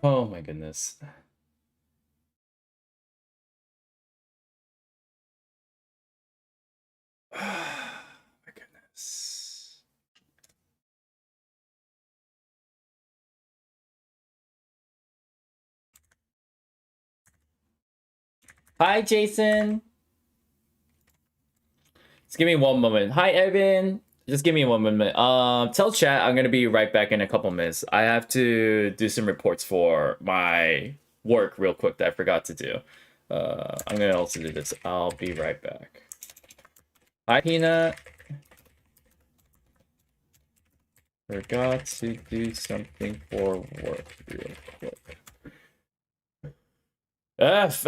Oh my goodness. My goodness. Hi, Jason. Just give me one moment. Hi, Evan. Just give me one moment. Tell chat I'm gonna be right back in a couple minutes. I have to do some reports for my work real quick that I forgot to do. I'm gonna also do this. I'll be right back. Hi, Peanut. Forgot to do something for work real quick. F.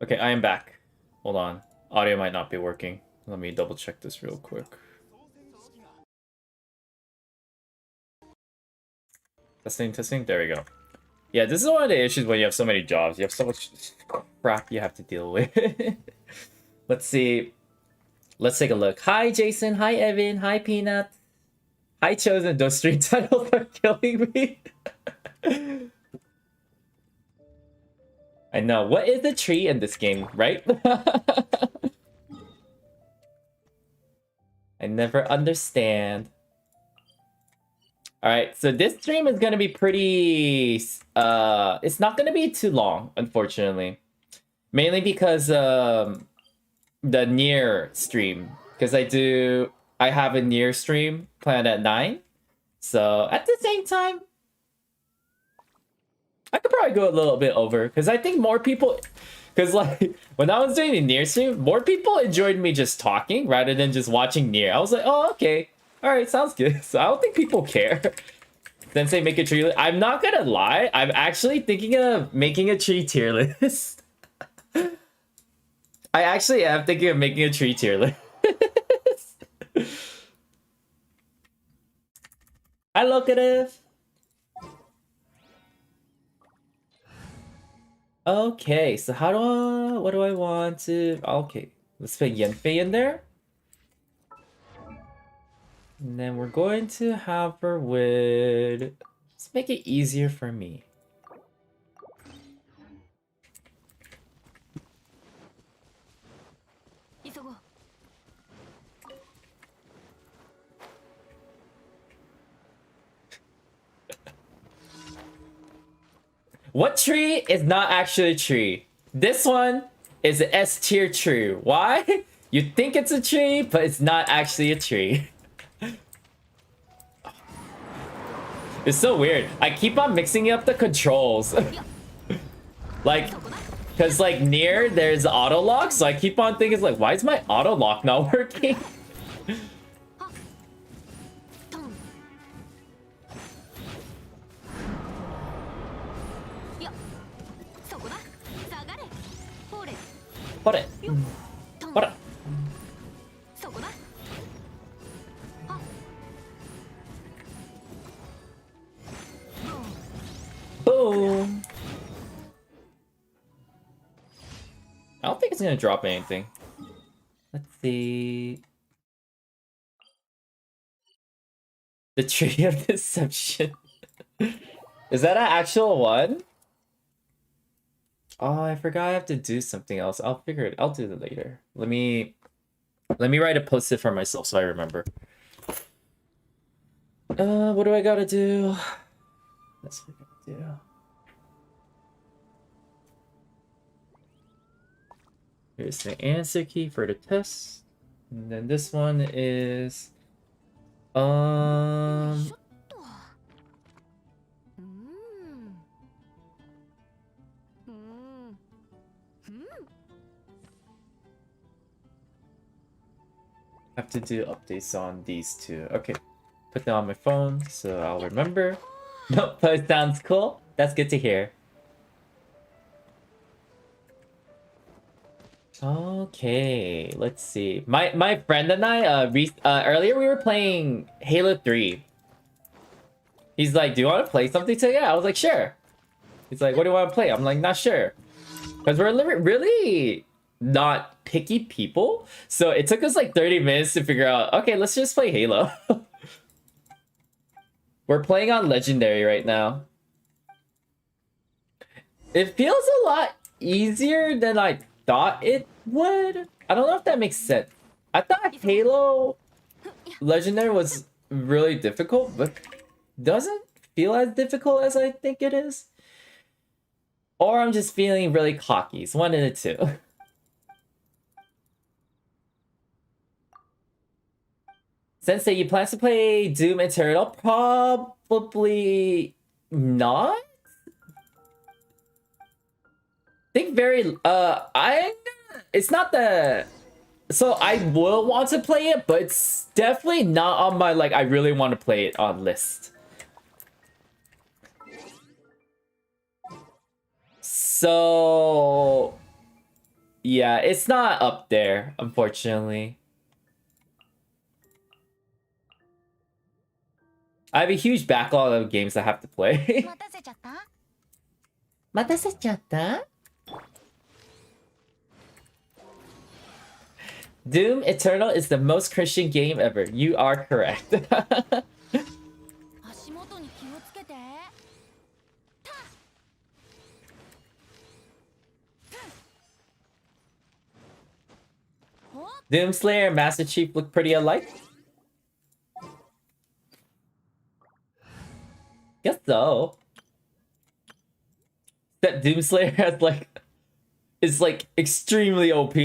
Okay, I am back. Hold on. Audio might not be working. Let me double check this real quick. Testing. There we go. Yeah, this is one of the issues when you have so many jobs. You have so much crap you have to deal with. Let's see. Let's take a look. Hi, Jason. Hi, Evan. Hi, Peanut. Hi, Chosen. Those street titles are killing me. I know. What is the tree in this game, right? I never understand. Alright, so this stream is gonna be pretty... it's not gonna be too long, unfortunately. Mainly because the near stream. Because I have a near stream planned at 9. So, at the same time, I could probably go a little bit over. Because I think more people... Because, like, when I was doing the near stream, more people enjoyed me just talking rather than just watching near. I was like, oh, okay. Alright, sounds good. So I don't think people care. Sensei, make a tree list. I'm not gonna lie. I'm actually thinking of making a tree tier list. I actually am thinking of making a tree tier list. Hi, Locative. Okay, so what do I want to... Okay, let's put Yenfei in there. And then we're going to have her with... Let's make it easier for me. What tree is not actually a tree? This one is an S tier tree. Why? You think it's a tree, but it's not actually a tree. It's so weird. I keep on mixing up the controls. Like, because like near there's auto lock, so I keep on thinking like, why is my auto lock not working? Boom. I don't think it's gonna drop anything. Let's see. The Tree of Deception. Is that an actual one? Oh, I forgot I have to do something else. I'll figure it. I'll do it later. Let me write a post-it for myself so I remember. What do I gotta do? That's what I gotta do. Here's the answer key for the test. And then this one is have to do updates on these two. Okay. Put them on my phone so I'll remember. Nope, but sounds cool. That's good to hear. Okay, let's see. My friend and I earlier we were playing Halo 3. He's like, "Do you want to play something today?" I was like, "Sure." He's like, "What do you want to play?" I'm like, "Not sure." Because we're really not picky people. So it took us like 30 minutes to figure out, okay, let's just play Halo. We're playing on Legendary right now. It feels a lot easier than I thought it would. I don't know if that makes sense. I thought Halo Legendary was really difficult, but doesn't feel as difficult as I think it is. Or I'm just feeling really cocky. It's one of the two. Sensei, you plan to play Doom Eternal? Probably not. Think very it's not the, so I will want to play it, but it's definitely not on my like I really want to play it on list. So yeah, it's not up there, unfortunately. I have a huge backlog of games I have to play. Doom Eternal is the most Christian game ever. You are correct. Doomslayer and Master Chief look pretty alike. Guess so. That Doomslayer has is extremely OP.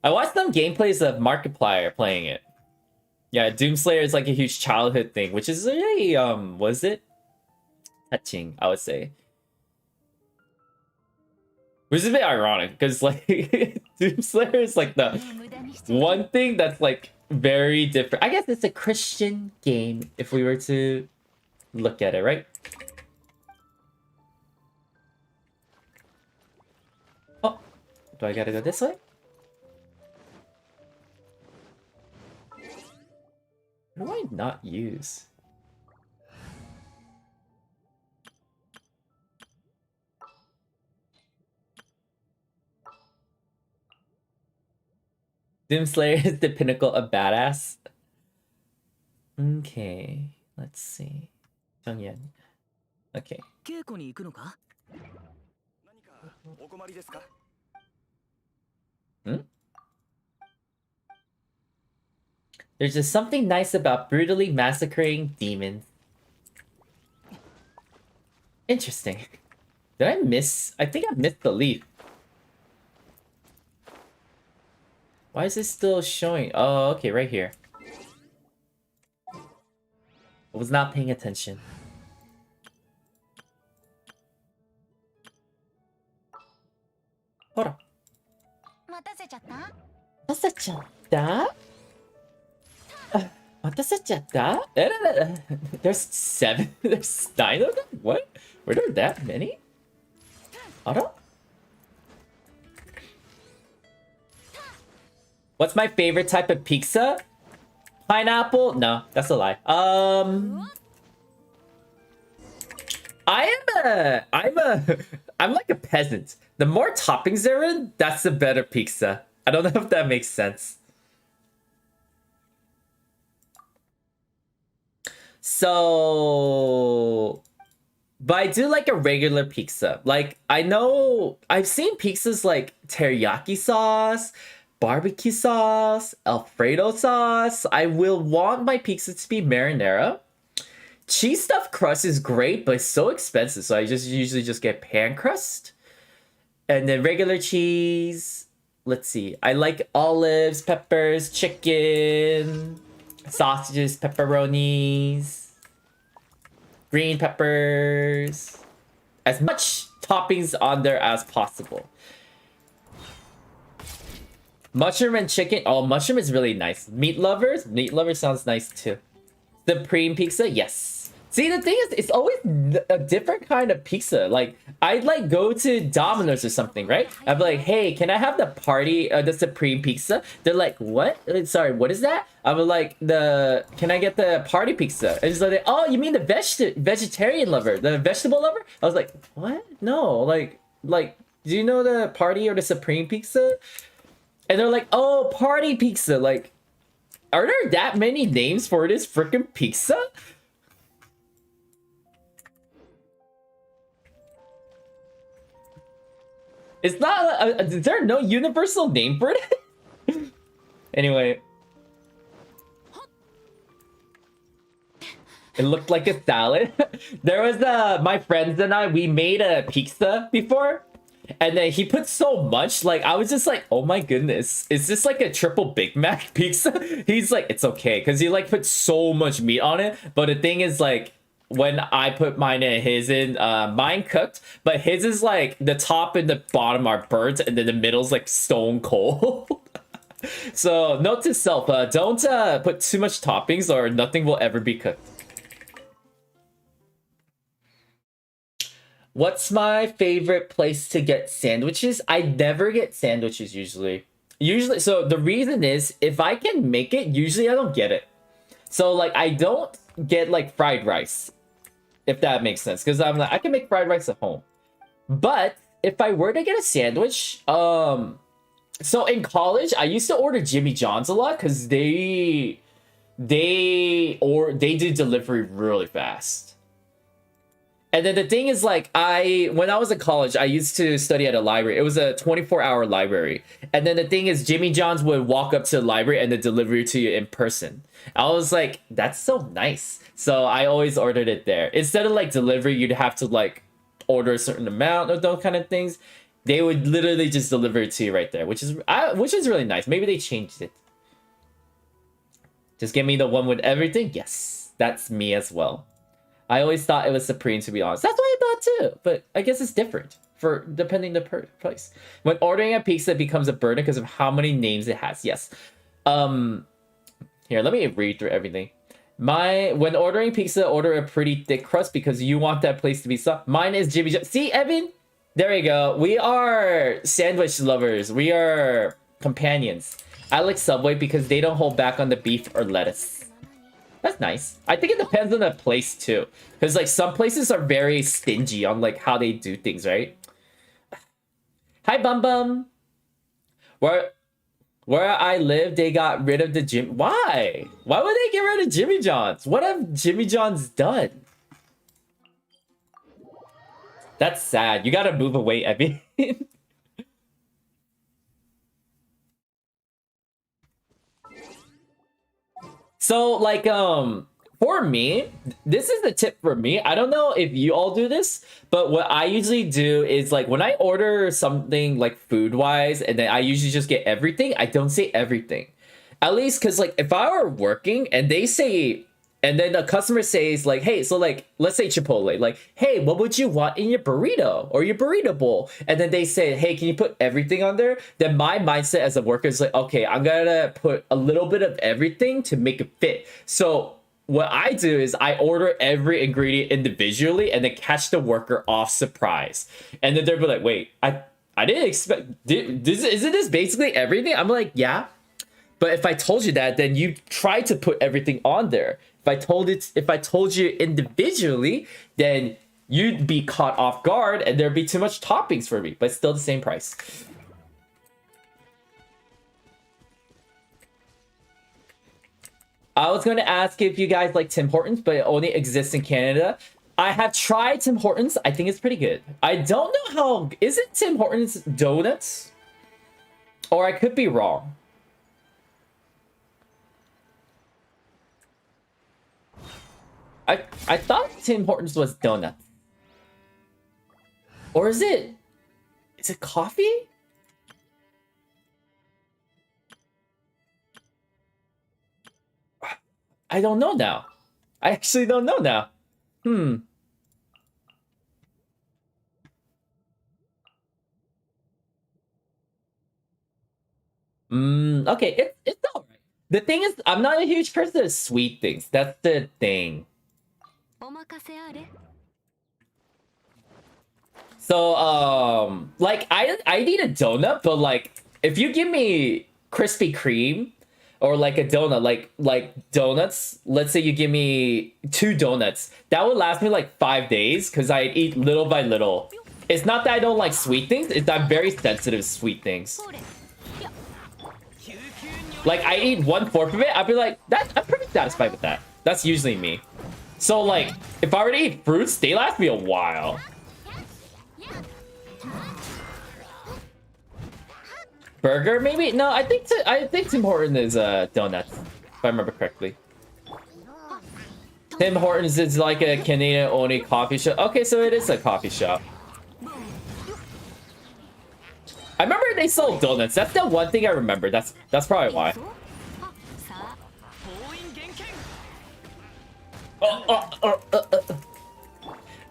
I watched some gameplays of Markiplier playing it. Yeah, Doomslayer is like a huge childhood thing, which is really was it? Touching, I would say. Which is a bit ironic, because like Doomslayer is like the one thing that's like very different. I guess it's a Christian game if we were to look at it, right? Oh, do I gotta go this way? What do I not use? Doomslayer is the pinnacle of badass. Okay, let's see. Changyan. Okay. Hmm? There's just something nice about brutally massacring demons. Interesting. Did I miss? I think I missed the leaf. Why is it still showing? Oh, okay, right here. I was not paying attention. Hold on. There's 7? There's 9 of them? What? Were there that many? Hold on. What's my favorite type of pizza? Pineapple? No, that's a lie. I'm like a peasant. The more toppings there in, that's the better pizza. I don't know if that makes sense. So, but I do like a regular pizza. Like, I know I've seen pizzas like teriyaki sauce, barbecue sauce, Alfredo sauce. I will want my pizza to be marinara. Cheese stuffed crust is great, but it's so expensive. So I just usually just get pan crust. And then regular cheese. Let's see. I like olives, peppers, chicken, sausages, pepperonis, green peppers. As much toppings on there as possible. Mushroom and chicken. Oh, mushroom is really nice. Meat lovers? Meat lovers sounds nice too. Supreme pizza? Yes. See, the thing is, it's always a different kind of pizza. Like, I'd like go to Domino's or something, right? I'd be like, hey, can I have the Supreme pizza? They're like, what? Sorry, what is that? I'm like, can I get the party pizza? And it's like, oh, you mean the vegetarian lover, the vegetable lover? I was like, what? No, like, do you know the party or the Supreme pizza? And they're like, oh, party pizza. Like, are there that many names for this freaking pizza? It's not. Is there no universal name for it? Anyway, it looked like a salad. There was my friends and we made a pizza before, and then he put so much. Like, I was just like, oh my goodness, is this like a triple Big Mac pizza? He's like, it's okay, because he like put so much meat on it. But the thing is, like, when I put mine and his in, mine cooked, but his is like the top and the bottom are burnt, and then the middle's like stone cold. So note to self, don't put too much toppings or nothing will ever be cooked. What's my favorite place to get sandwiches? I never get sandwiches usually. So the reason is, if I can make it, usually I don't get it. So like, I don't get like fried rice, if that makes sense, because I'm like, I can make fried rice at home. But if I were to get a sandwich, so in college I used to order Jimmy John's a lot, because they do delivery really fast. And then the thing is, like, when I was in college, I used to study at a library. It was a 24-hour library. And then the thing is, Jimmy John's would walk up to the library and then deliver it to you in person. I was like, that's so nice. So I always ordered it there. Instead of like delivery, you'd have to like order a certain amount of those kind of things. They would literally just deliver it to you right there, which is really nice. Maybe they changed it. Just give me the one with everything. Yes, that's me as well. I always thought it was Supreme, to be honest. That's what I thought too, but I guess it's different for depending the place. When ordering a pizza, it becomes a burden because of how many names it has. Yes. Here, let me read through everything. When ordering pizza, order a pretty thick crust because you want that place to be soft. Mine is Jimmy John's. See, Evan? There you go. We are sandwich lovers. We are companions. I like Subway because they don't hold back on the beef or lettuce. That's nice. I think it depends on the place too, because like some places are very stingy on like how they do things, right? Hi, Bum Bum. Where I live, they got rid of the gym. Why? Why would they get rid of Jimmy John's? What have Jimmy John's done? That's sad. You gotta move away, Evan. So like for me, this is the tip for me. I don't know if you all do this, but what I usually do is like when I order something like food wise, and then I usually just get everything, I don't say everything. At least because like if I were working and they say, and then the customer says like, hey, so like, let's say Chipotle, like, hey, what would you want in your burrito or your burrito bowl? And then they say, hey, can you put everything on there? Then my mindset as a worker is like, okay, I'm gonna put a little bit of everything to make it fit. So what I do is I order every ingredient individually and then catch the worker off surprise. And then they'll be like, wait, I didn't expect, isn't this basically everything? I'm like, yeah. But if I told you that, then you try to put everything on there. If I told you individually, then you'd be caught off guard and there'd be too much toppings for me, but still the same price. I was going to ask if you guys like Tim Hortons, but it only exists in Canada. I have tried Tim Hortons. I think it's pretty good. I don't know how... Is it Tim Hortons donuts? Or I could be wrong. I thought Tim Hortons was donuts. Or is it... Is it coffee? I don't know now. I actually don't know now. Okay, it's alright. The thing is, I'm not a huge person of sweet things. That's the thing. So, like, I need a donut, but like, if you give me Krispy Kreme, or like a donut, like donuts, let's say you give me 2 donuts, that would last me like 5 days, because I eat little by little. It's not that I don't like sweet things, it's that I'm very sensitive to sweet things. Like, I eat 1/4 of it, I'd be like, I'm pretty satisfied with that. That's usually me. So like, if I were to eat fruits, they last me a while. Burger, maybe? No, I think Tim Hortons is donuts, if I remember correctly. Tim Hortons is like a Canadian-only coffee shop. Okay, so it is a coffee shop. I remember they sold donuts. That's the one thing I remember. That's probably why.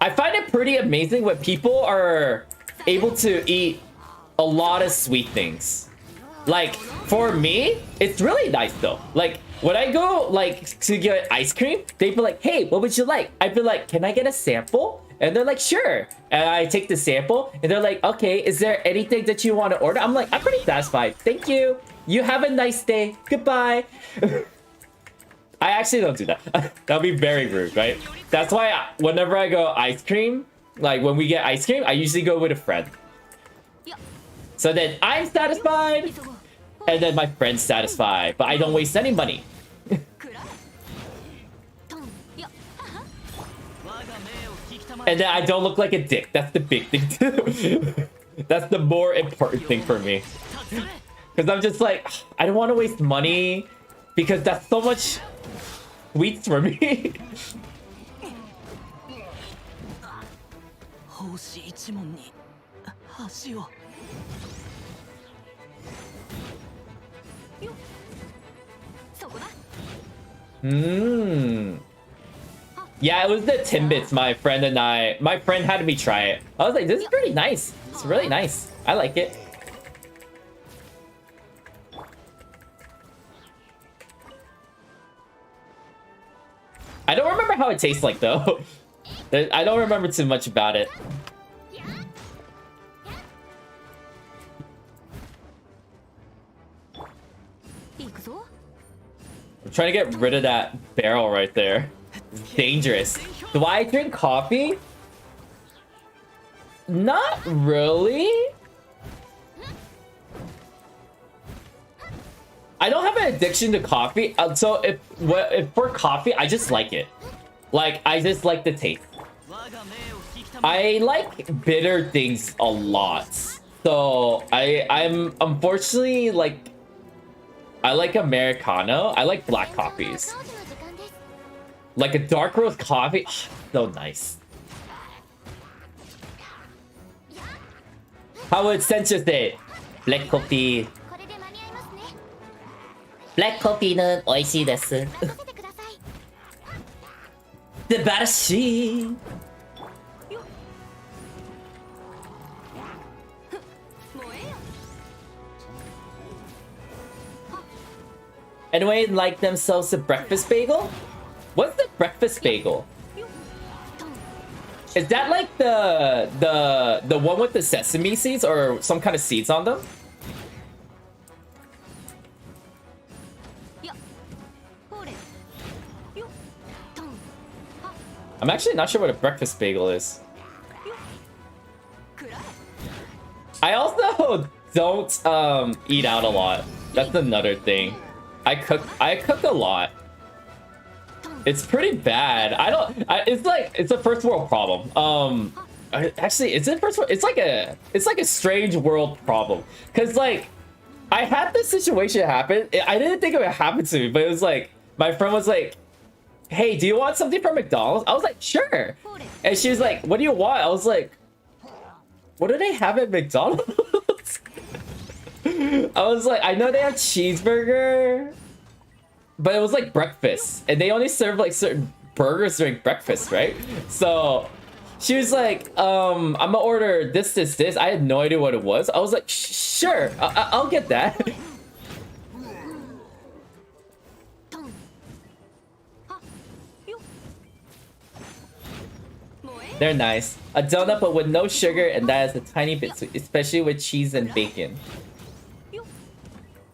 I find it pretty amazing when people are able to eat a lot of sweet things. Like, for me, it's really nice though. Like, when I go like to get ice cream, they'd be like, hey, what would you like? I'd be like, can I get a sample? And they're like, sure. And I take the sample and they're like, okay, is there anything that you want to order? I'm like, I'm pretty satisfied. Thank you. You have a nice day. Goodbye. I actually don't do that. That'll be very rude, right? That's why whenever I go ice cream, like when we get ice cream, I usually go with a friend. So then I'm satisfied, and then my friend's satisfied, but I don't waste any money. And then I don't look like a dick. That's the big thing too. That's the more important thing for me. Because I'm just like, I don't want to waste money, because that's so much sweets for me. Yeah, it was the Timbits, my friend had me try it. I was like, this is pretty nice. It's really nice. I like it. I don't remember how it tastes like though. I don't remember too much about it. I'm trying to get rid of that barrel right there. It's dangerous. Do I drink coffee? Not really. I don't have an addiction to coffee. So if for coffee, I just like it. Like, I just like the taste. I like bitter things a lot. So I'm unfortunately like, I like Americano. I like black coffees. Like a dark roast coffee. So nice. How would Sensei say? Black coffee. Black coffee는 美味しいです. 素晴らしい. Anyway, like themselves a breakfast bagel? What's the breakfast bagel? Is that like the one with the sesame seeds or some kind of seeds on them? I'm actually not sure what a breakfast bagel is. I also don't eat out a lot. That's another thing. I cook a lot. It's pretty bad. It's like it's a first world problem. Actually, it's a first world. It's like a strange world problem. Cause like I had this situation happen. I didn't think it would happen to me, but it was like my friend was like, "Hey, do you want something from McDonald's?" I was like, "Sure." And she was like, "What do you want?" I was like, "What do they have at McDonald's?" I was like, "I know they have cheeseburger, but it was like breakfast, and they only serve like certain burgers during breakfast, right?" So she was like, I'm gonna order this. I had no idea what it was. I was like, "Sure, I'll get that." They're nice. A donut, but with no sugar, and that is a tiny bit sweet, especially with cheese and bacon.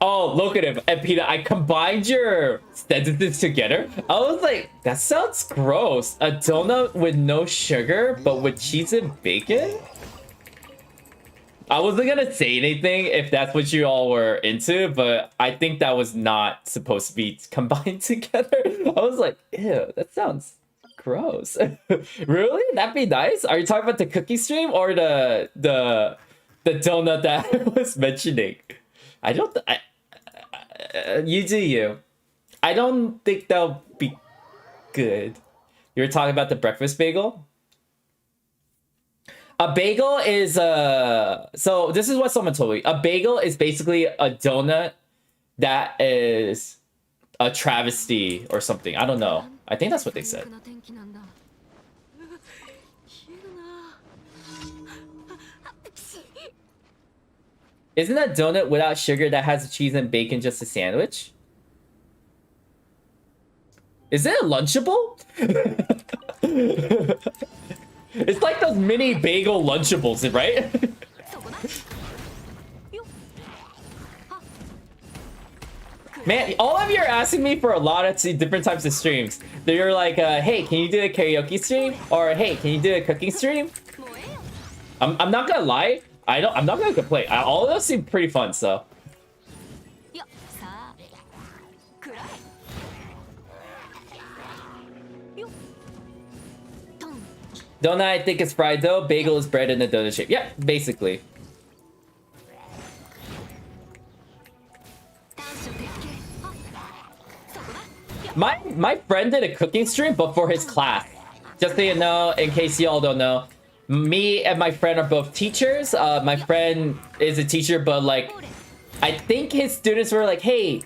Oh, look at him. And Peter, I combined your sentences together. I was like, that sounds gross. A donut with no sugar, but with cheese and bacon? I wasn't gonna say anything if that's what you all were into, but I think that was not supposed to be combined together. I was like, ew, that sounds gross. Really? That'd be nice? Are you talking about the cookie stream or the donut that I was mentioning? I don't. You do you. I don't think that'll be good. You were talking about the breakfast bagel? A bagel is so this is what someone told me. A bagel is basically a donut that is a travesty or something. I don't know. I think that's what they said. Isn't a donut without sugar that has cheese and bacon just a sandwich? Is it a Lunchable? It's like those mini bagel Lunchables, right? Man, all of you are asking me for a lot of different types of streams. They're like, hey, can you do a karaoke stream? Or hey, can you do a cooking stream? I'm not gonna lie. I'm not gonna complain. All of those seem pretty fun, so. Donut, I think it's fried dough. Bagel is bread in a donut shape. Yeah, basically. My friend did a cooking stream, but for his class. Just so you know, in case y'all don't know, me and my friend are both teachers. My friend is a teacher, but like, I think his students were like, hey,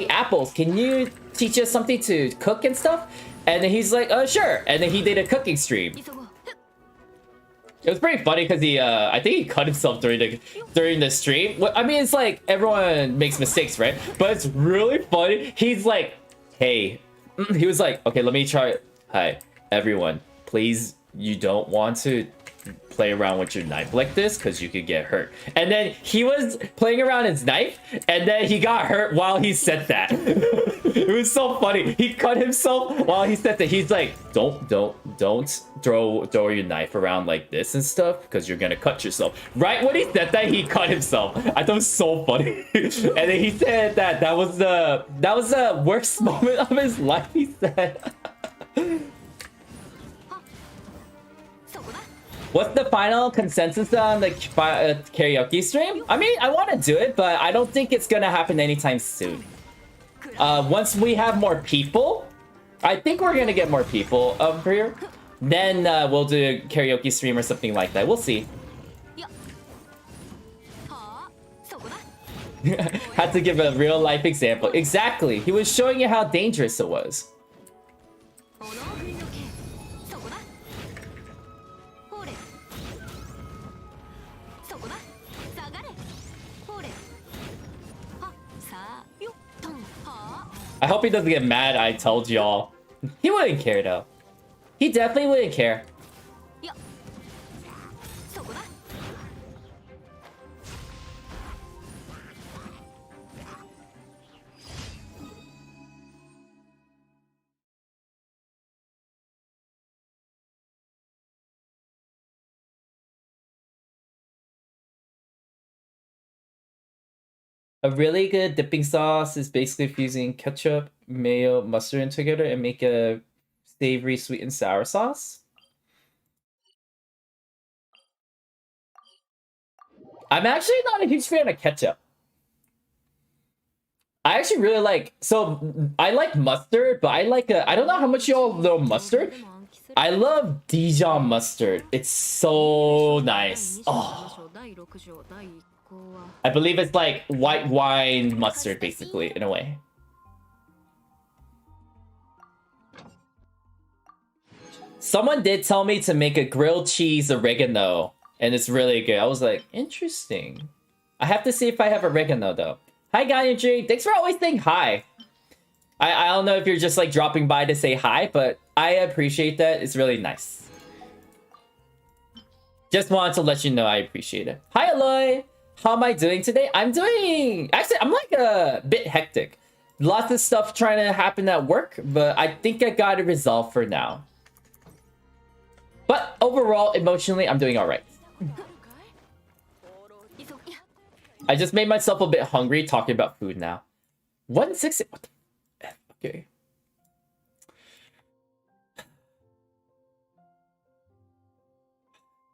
Apples, can you teach us something to cook and stuff? And then he's like, sure. And then he did a cooking stream. It was pretty funny because I think he cut himself during the stream. I mean, it's like everyone makes mistakes, right? But it's really funny. He's like, hey, he was like, okay, let me try it. Hi, everyone, please, you don't want to play around with your knife like this because you could get hurt. And then he was playing around his knife and then he got hurt while he said that. It was so funny. He cut himself while he said that. He's like, don't throw your knife around like this and stuff because you're gonna cut yourself. Right when he said that, he cut himself. I thought it was so funny. And then he said that was the worst moment of his life, he said. What's the final consensus on the karaoke stream? I mean, I want to do it, but I don't think it's gonna happen anytime soon. Once we have more people, I think we're gonna get more people over here. Then we'll do a karaoke stream or something like that. We'll see. Had to give a real life example. Exactly. He was showing you how dangerous it was. I hope he doesn't get mad I told y'all. He wouldn't care though. He definitely wouldn't care. A really good dipping sauce is basically fusing ketchup, mayo, mustard in together and make a savory sweet and sour sauce. I'm actually not a huge fan of ketchup. I actually really like, so I like mustard, but I like I don't know how much y'all know mustard. I love Dijon mustard. It's so nice. Oh. I believe it's like white wine mustard, basically, in a way. Someone did tell me to make a grilled cheese oregano, and it's really good. I was like, interesting. I have to see if I have oregano, though. Hi, Ganyu. Thanks for always saying hi. I don't know if you're just like dropping by to say hi, but I appreciate that. It's really nice. Just wanted to let you know I appreciate it. Hi, Aloy. How am I doing today? I'm doing... Actually, I'm like a bit hectic. Lots of stuff trying to happen at work, but I think I got it resolved for now. But overall, emotionally, I'm doing all right. I just made myself a bit hungry talking about food now. 160. What the F? Okay.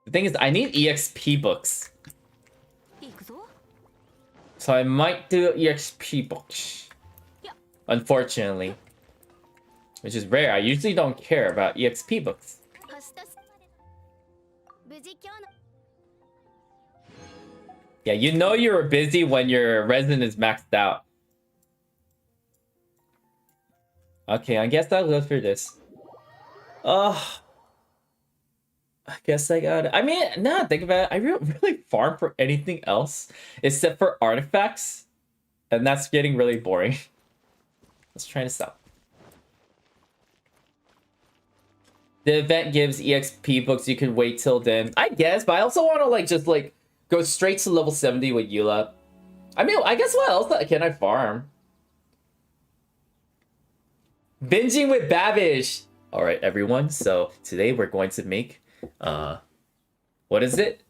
The thing is, I need EXP books. So I might do EXP books. Unfortunately. Which is rare. I usually don't care about EXP books. Yeah, you know you're busy when your resin is maxed out. Okay, I guess I'll go for this. I guess I got it. I mean, now think about it, I don't really farm for anything else except for artifacts. And that's getting really boring. Let's try this out. The event gives EXP books. You can wait till then. I guess, but I also want to like just like go straight to level 70 with Eula. I mean, I guess what else can I farm? Binging with Babish. All right, everyone. So today we're going to make, what is it?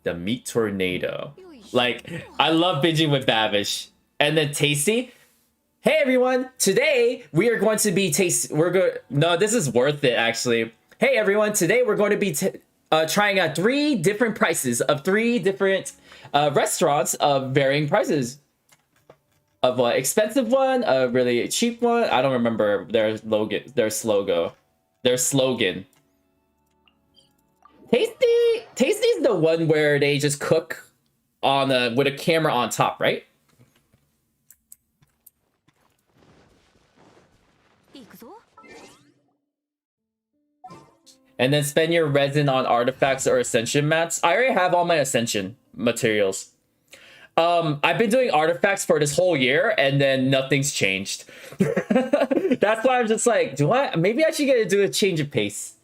The meat tornado. Like, I love binging with Babish. And then Tasty. Hey everyone, today we are going to be no, this is worth it actually. Hey everyone, today we're going to be trying out 3 different prices of 3 different restaurants of varying prices. Of an expensive one, a really cheap one. I don't remember their slogan. Tasty's the one where they just cook on with a camera on top, right? And then spend your resin on artifacts or ascension mats. I already have all my ascension materials. I've been doing artifacts for this whole year and then nothing's changed. That's why I'm just like, maybe I should get to do a change of pace.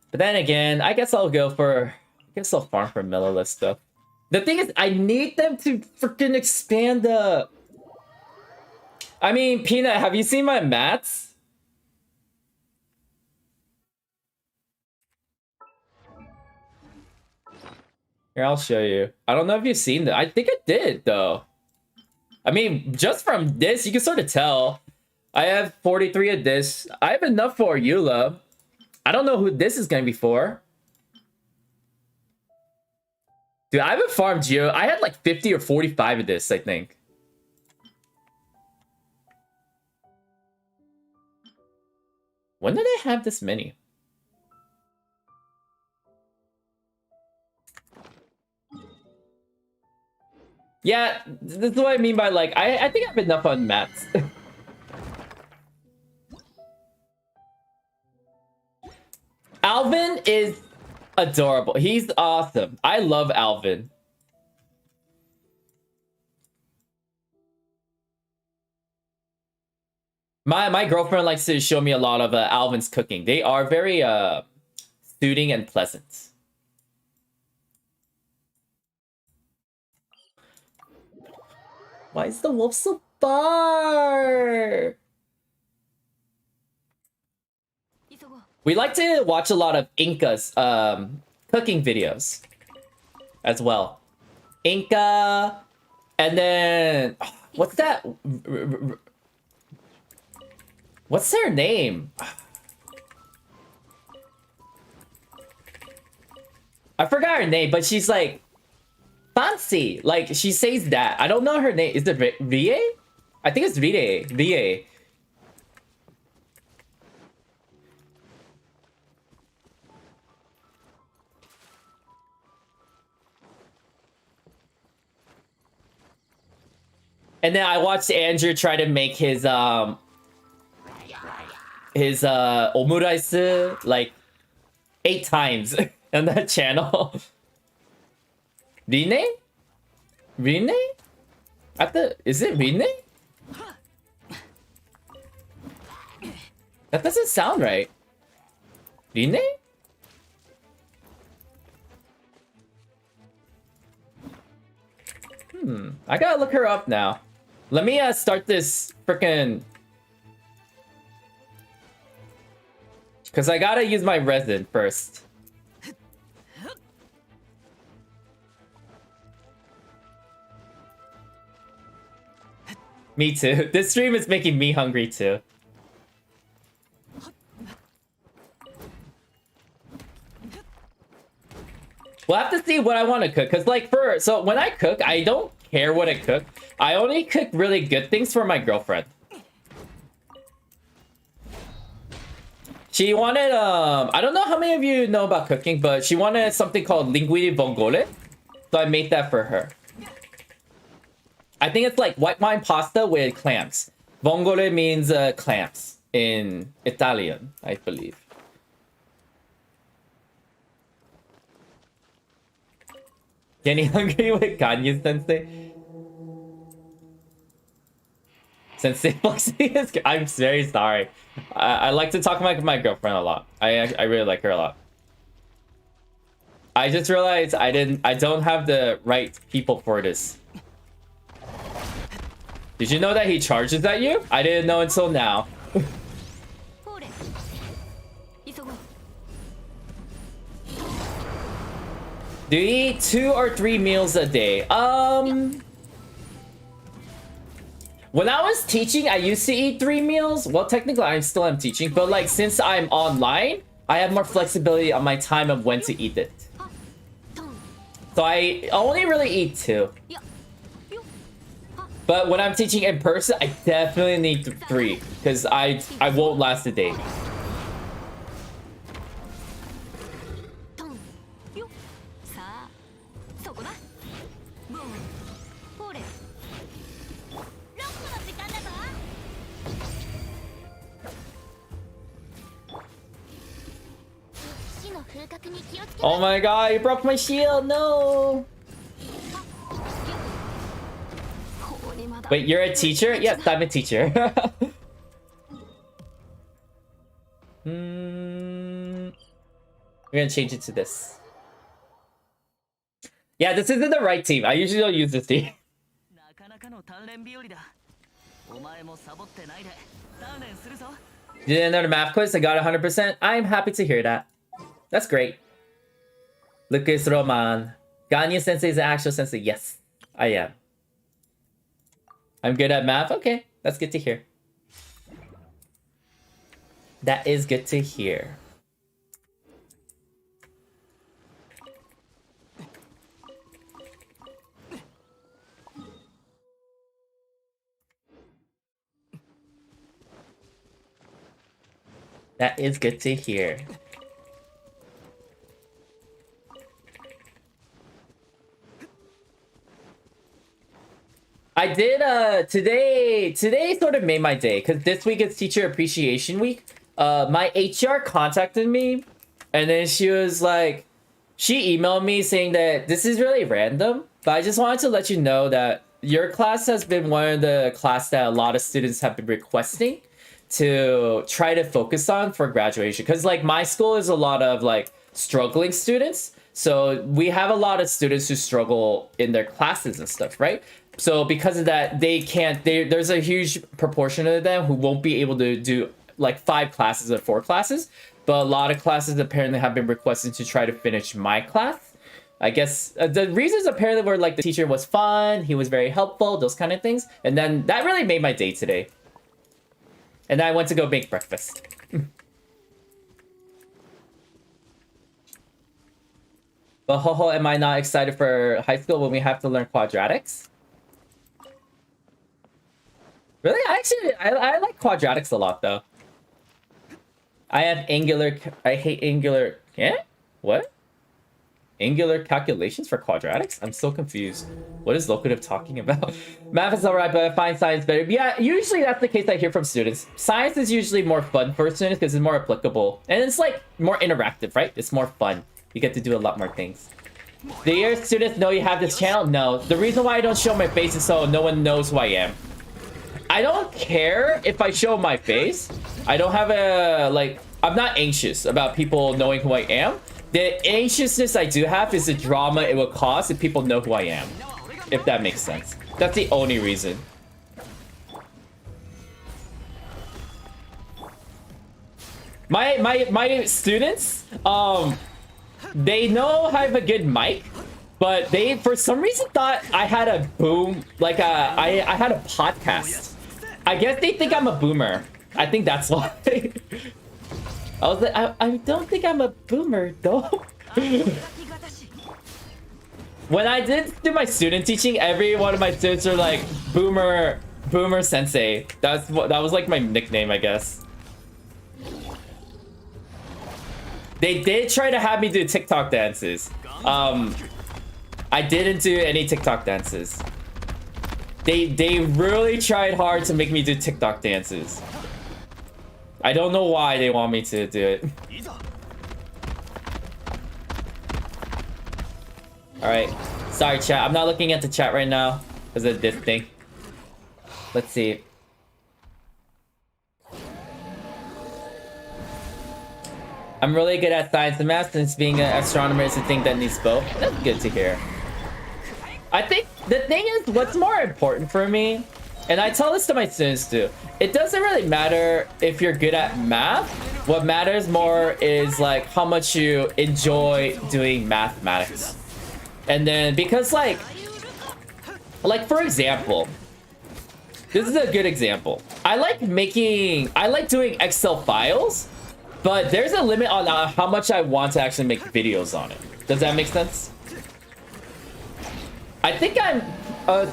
But then again, I guess I'll farm for Melolith stuff. The thing is, I need them to freaking expand the... I mean, Peanut, have you seen my mats? Here, I'll show you. I don't know if you've seen that. I think I did, though. I mean, just from this, you can sort of tell. I have 43 of this. I have enough for Eula. I don't know who this is going to be for. Dude, I haven't farmed Geo. I had like 50 or 45 of this, I think. When did I have this many? Yeah, this is what I mean by like, I think I have enough on mats. Alvin is adorable. He's awesome. I love Alvin. My girlfriend likes to show me a lot of Alvin's cooking. They are very soothing and pleasant. Why is the wolf so far? We like to watch a lot of Inca's cooking videos as well. Inca, and then what's that? What's their name? I forgot her name, but she's like fancy. Like she says that. I don't know her name. Is it VA? I think it's VA. And then I watched Andrew try to make his omurice like 8 times on that channel. Rine? Is it Rine? That doesn't sound right. Rine? I gotta look her up now. Let me start this frickin'... Cause I gotta use my resin first. Me too. This stream is making me hungry too. We'll have to see what I want to cook. Cause like so when I cook, I don't care what I cook. I only cook really good things for my girlfriend. She wanted, I don't know how many of you know about cooking, but she wanted something called linguine vongole. So I made that for her. I think it's like white wine pasta with clams. Vongole means clams in Italian, I believe. Getting hungry with Ganyu Sensei. Sensei Flexi is... I'm very sorry. I like to talk about my girlfriend a lot. I really like her a lot. I just realized I don't have the right people for this. Did you know that he charges at you? I didn't know until now. Do you eat 2 or 3 meals a day? When I was teaching, I used to eat 3 meals. Well, technically, I still am teaching, but like since I'm online, I have more flexibility on my time of when to eat it. So I only really eat 2. But when I'm teaching in person, I definitely need 3 because I won't last a day. Oh my god, you broke my shield, no! Wait, you're a teacher? Yes, I'm a teacher. We're gonna change it to this. Yeah, this isn't the right team. I usually don't use this team. You did another math quiz? I got 100%. I'm happy to hear that. That's great. Lucas Roman. Ganyu Sensei is an actual sensei. Yes, I am. I'm good at math? Okay, that's good to hear. That is good to hear. That is good to hear. I did today sort of made my day because this week is Teacher Appreciation Week. My HR contacted me and then she was like, she emailed me saying that this is really random, but I just wanted to let you know that your class has been one of the class that a lot of students have been requesting to try to focus on for graduation. Because like my school is a lot of like struggling students. So we have a lot of students who struggle in their classes and stuff, right? So because of that, there's a huge proportion of them who won't be able to do like 5 classes or 4 classes. but a lot of classes apparently have been requested to try to finish my class. I guess the reasons apparently were like the teacher was fun, he was very helpful, those kind of things. And then that really made my day today. And then I went to go make breakfast. But ho, am I not excited for high school when we have to learn quadratics? Really? I like quadratics a lot though. I have angular, I hate angular, what? Angular calculations for quadratics? I'm so confused. What is locative talking about? Math is alright, but I find science better. Yeah, usually that's the case I hear from students. Science is usually more fun for students because it's more applicable. And it's like more interactive, right? It's more fun. You get to do a lot more things. Do your students know you have this channel? No. The reason why I don't show my face is so no one knows who I am. I don't care if I show my face. I don't have a, like, I'm not anxious about people knowing who I am. The anxiousness I do have is the drama it would cause if people know who I am. If that makes sense. That's the only reason. My students, they know I have a good mic, but they, for some reason, thought I had a boom, like I had a podcast. I guess they think I'm a boomer. I think that's why. I was like, I don't think I'm a boomer, though. When I did do my student teaching, every one of my students are like, boomer sensei. That was like my nickname, I guess. They did try to have me do TikTok dances. I didn't do any TikTok dances. They really tried hard to make me do TikTok dances. I don't know why they want me to do it. Alright. Sorry, chat. I'm not looking at the chat right now because of this thing. Let's see. I'm really good at science and math, since being an astronomer is a thing that needs both. That's good to hear. I think the thing is, what's more important for me, and I tell this to my students too, it doesn't really matter if you're good at math. What matters more is like how much you enjoy doing mathematics. And then because like for example, this is a good example. I like doing Excel files, but there's a limit on how much I want to actually make videos on it. Does that make sense? I think I'm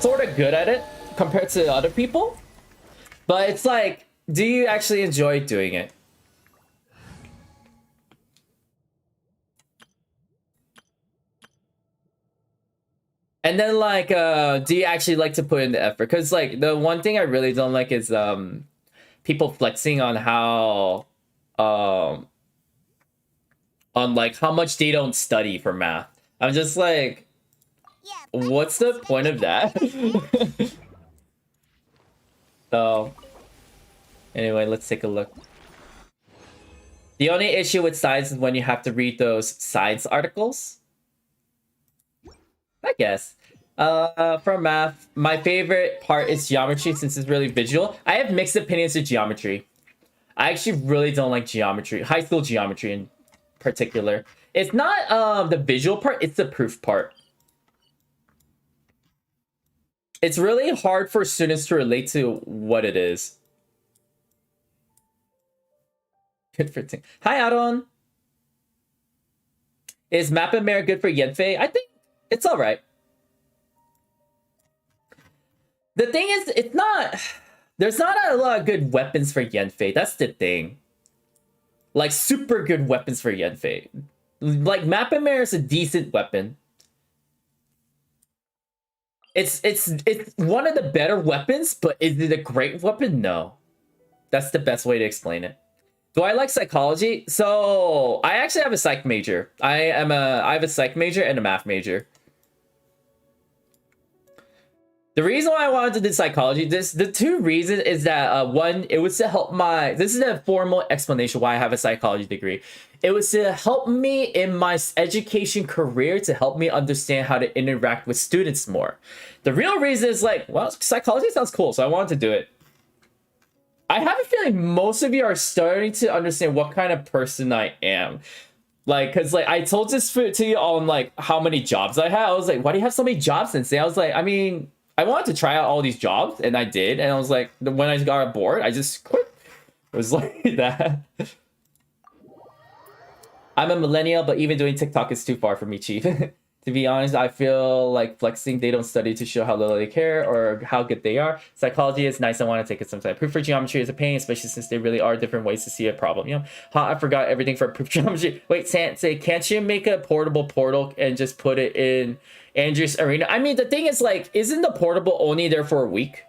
sort of good at it compared to other people, but it's like, do you actually enjoy doing it? And then like, do you actually like to put in the effort? Because like the one thing I really don't like is people flexing on how on like how much they don't study for math. I'm just like, what's the point of that? So anyway, let's take a look. The only issue with science is when you have to read those science articles, I guess. For math, my favorite part is geometry since it's really visual. I have mixed opinions of geometry. I actually really don't like geometry, high school geometry in particular. It's not the visual part, it's the proof part. It's really hard for students to relate to what it is. Good for ting. Hi, Adon. Is Mapamare good for Yenfei? I think it's all right. The thing is, it's not... There's not a lot of good weapons for Yenfei. That's the thing. Like, super good weapons for Yenfei. Like, Mapamare is a decent weapon. It's one of the better weapons, but is it a great weapon? No. That's the best way to explain it. Do I like psychology? So I actually have a psych major. I have a psych major and a math major. The reason why I wanted to do psychology, the two reasons is that one, it was to help my, this is a formal explanation why I have a psychology degree. It was to help me in my education career, to help me understand how to interact with students more. The real reason is like, well, psychology sounds cool, so I wanted to do it. I have a feeling most of you are starting to understand what kind of person I am. Like, cause like I told this to you on like how many jobs I had. I was like, why do you have so many jobs, Sensei? I was like, I mean, I wanted to try out all these jobs, and I did. And I was like, when I got bored, I just quit. It was like that. I'm a millennial, but even doing TikTok is too far for me, Chief. To be honest, I feel like flexing. They don't study to show how little they care or how good they are. Psychology is nice. I want to take it sometime. Proof for geometry is a pain, especially since there really are different ways to see a problem. You know, I forgot everything for proof geometry. Wait, Sensei, can't you make a portable portal and just put it in Andrew's arena? I mean, the thing is, like, isn't the portable only there for a week?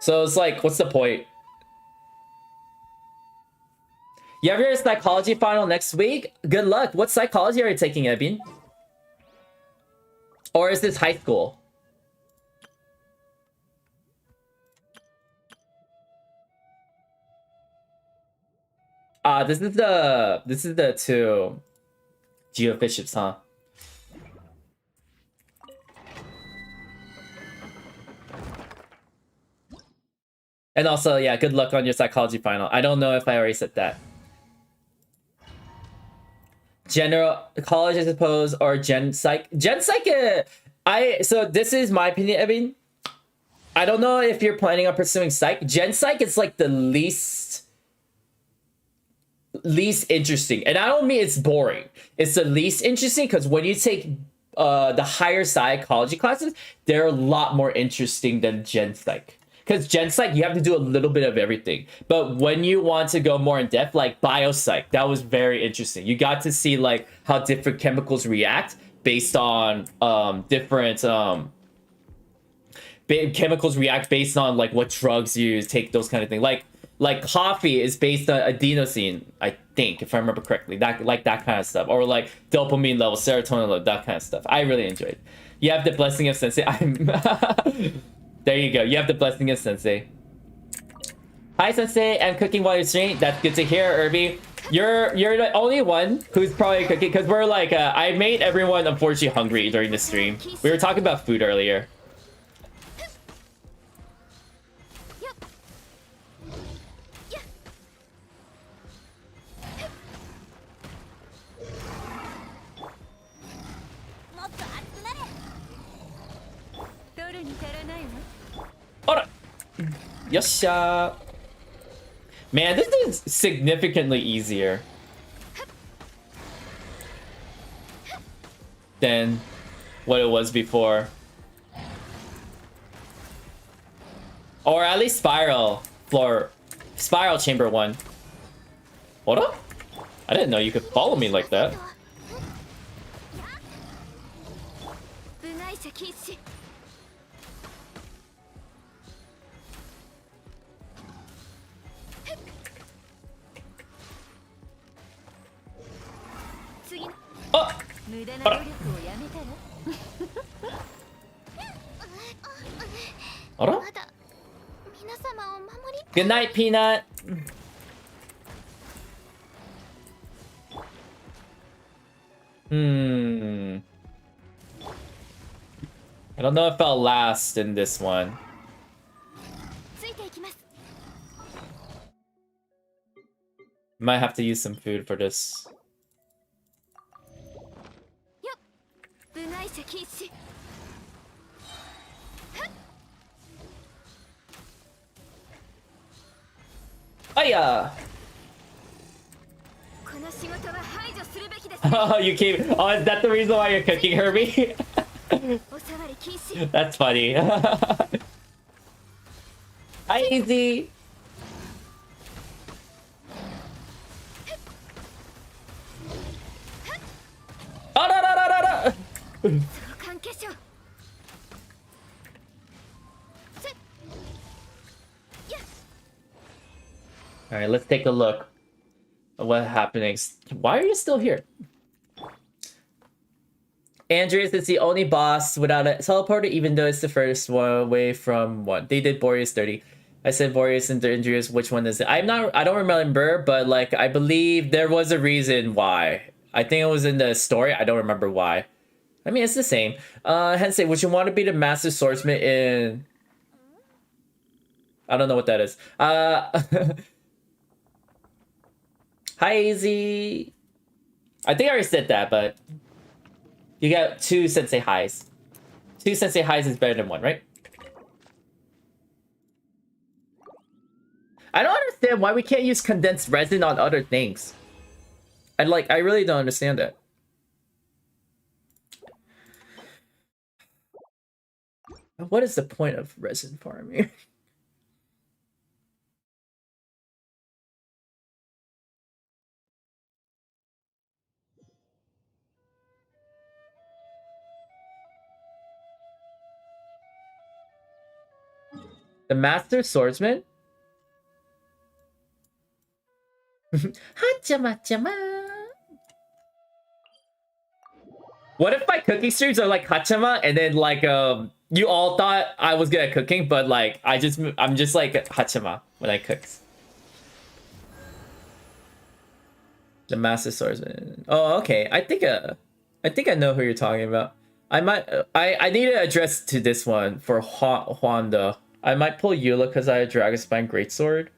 So it's like, what's the point? You have your psychology final next week? Good luck. What psychology are you taking, Ebin? Or is this high school? This is the two geofiships, huh? And also, yeah, good luck on your psychology final. I don't know if I already said that. General college, I suppose, or gen psych. Gen psych, so this is my opinion, Evan. I don't know if you're planning on pursuing psych. Gen psych is like the least interesting. And I don't mean it's boring. It's the least interesting because when you take the higher psychology classes, they're a lot more interesting than gen psych. Because gen psych, you have to do a little bit of everything. But when you want to go more in depth, like biopsych, that was very interesting. You got to see like how different chemicals react based on different chemicals react based on like what drugs you take, those kind of things. Like coffee is based on adenosine, I think, if I remember correctly. That kind of stuff, or like dopamine level, serotonin level, that kind of stuff. I really enjoyed. You have the blessing of Sensei. There you go. You have the blessing of Sensei. Hi, Sensei. I'm cooking while you're streaming. That's good to hear, Irby. You're the only one who's probably cooking because we're like, I made everyone unfortunately hungry during the stream. We were talking about food earlier. Yosha. Man, this is significantly easier than what it was before. Or at least Spiral Chamber 1. Hold up? I didn't know you could follow me like that. Good night, Peanut. I don't know if I'll last in this one. Might have to use some food for this. Hiya! Oh, you came. Oh, is that the reason why you're cooking, Herbie? That's funny. Hi, Easy. Oh, no. All right, let's take a look at what happening. Why are you still here? Andreas is the only boss without a teleporter, even though it's the first one away from one. They did Boreas 30. I said Boreas and Andreas. Which one is it? I don't remember, but like I believe there was a reason why. I think it was in the story. I don't remember why. I mean, it's the same. Hensei, would you want to be the master swordsman in I don't know what that is. Hi, AZ. I think I already said that, but you got 2 sensei highs. 2 sensei highs is better than 1, right? I don't understand why we can't use condensed resin on other things. I really don't understand that. What is the point of resin farming? The Master Swordsman? Hachama-chama. What if my cooking streams are like Hachama and then like you all thought I was good at cooking, but like I'm just like Hachama when I cook. The Master Swordsman. Oh, okay. I think I know who you're talking about. I need to address to this one for Juan though. I might pull Eula because I have Dragonspine Greatsword.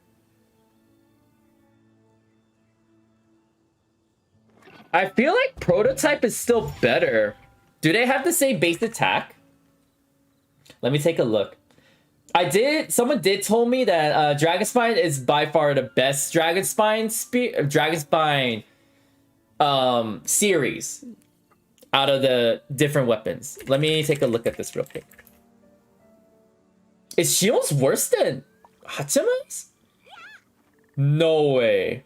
I feel like Prototype is still better. Do they have the same base attack? Let me take a look. Someone did told me that Dragonspine is by far the best Dragonspine series out of the different weapons. Let me take a look at this real quick. Is Shion's worse than Hachama's? No way.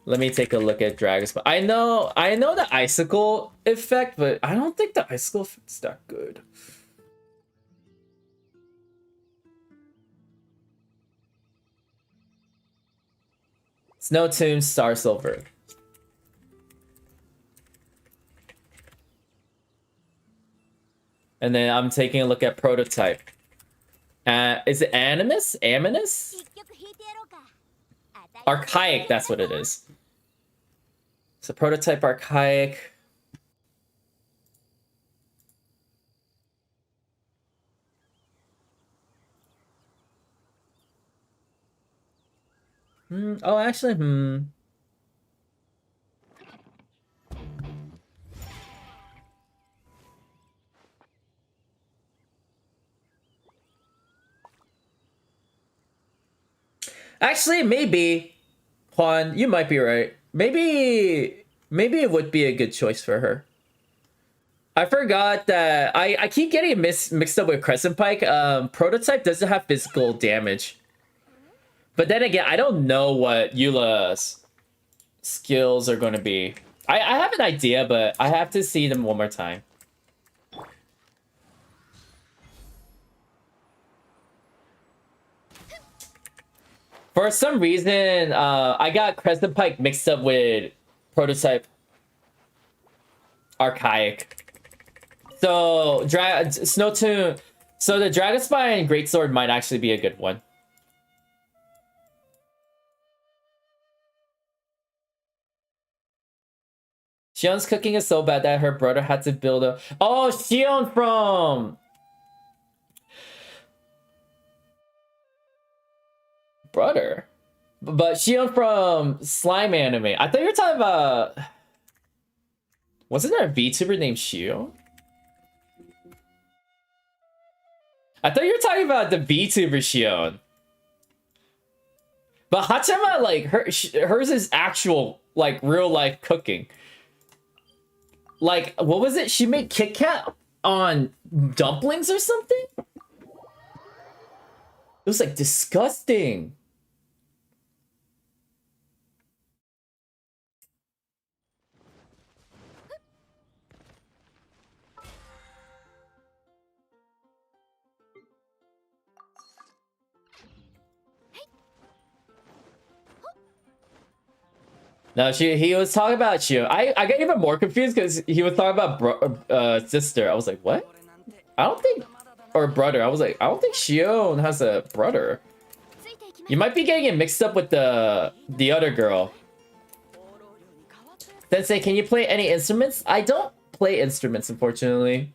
Let me take a look at Dragonspine. I know the icicle effect, but I don't think the icicle effect's that good. Snow Tomb, Star Silver. And then I'm taking a look at Prototype. Is it Animus? Aminus? Archaic, that's what it is. So Prototype Archaic. Oh, actually, Actually, maybe. Juan, you might be right. Maybe it would be a good choice for her. I forgot that I keep getting mixed up with Crescent Pike. Prototype doesn't have physical damage. But then again, I don't know what Eula's skills are going to be. I have an idea, but I have to see them one more time. For some reason, I got Crescent Pike mixed up with Prototype Archaic. So, Snow Tomb. So the Dragonspine Greatsword might actually be a good one. Shion's cooking is so bad that her brother had to build a... Oh, Shion from... Brother? But Shion from Slime Anime. I thought you were talking about... Wasn't there a VTuber named Shion? I thought you were talking about the VTuber Shion. But Hachama, like, hers is actual, like, real life cooking. Like, what was it? She made Kit Kat on dumplings or something? It was, like, disgusting. No, he was talking about Shion. I got even more confused because he was talking about sister. I was like, what? I don't think... Or brother. I was like, I don't think Shion has a brother. You might be getting it mixed up with the other girl. Sensei, can you play any instruments? I don't play instruments, unfortunately.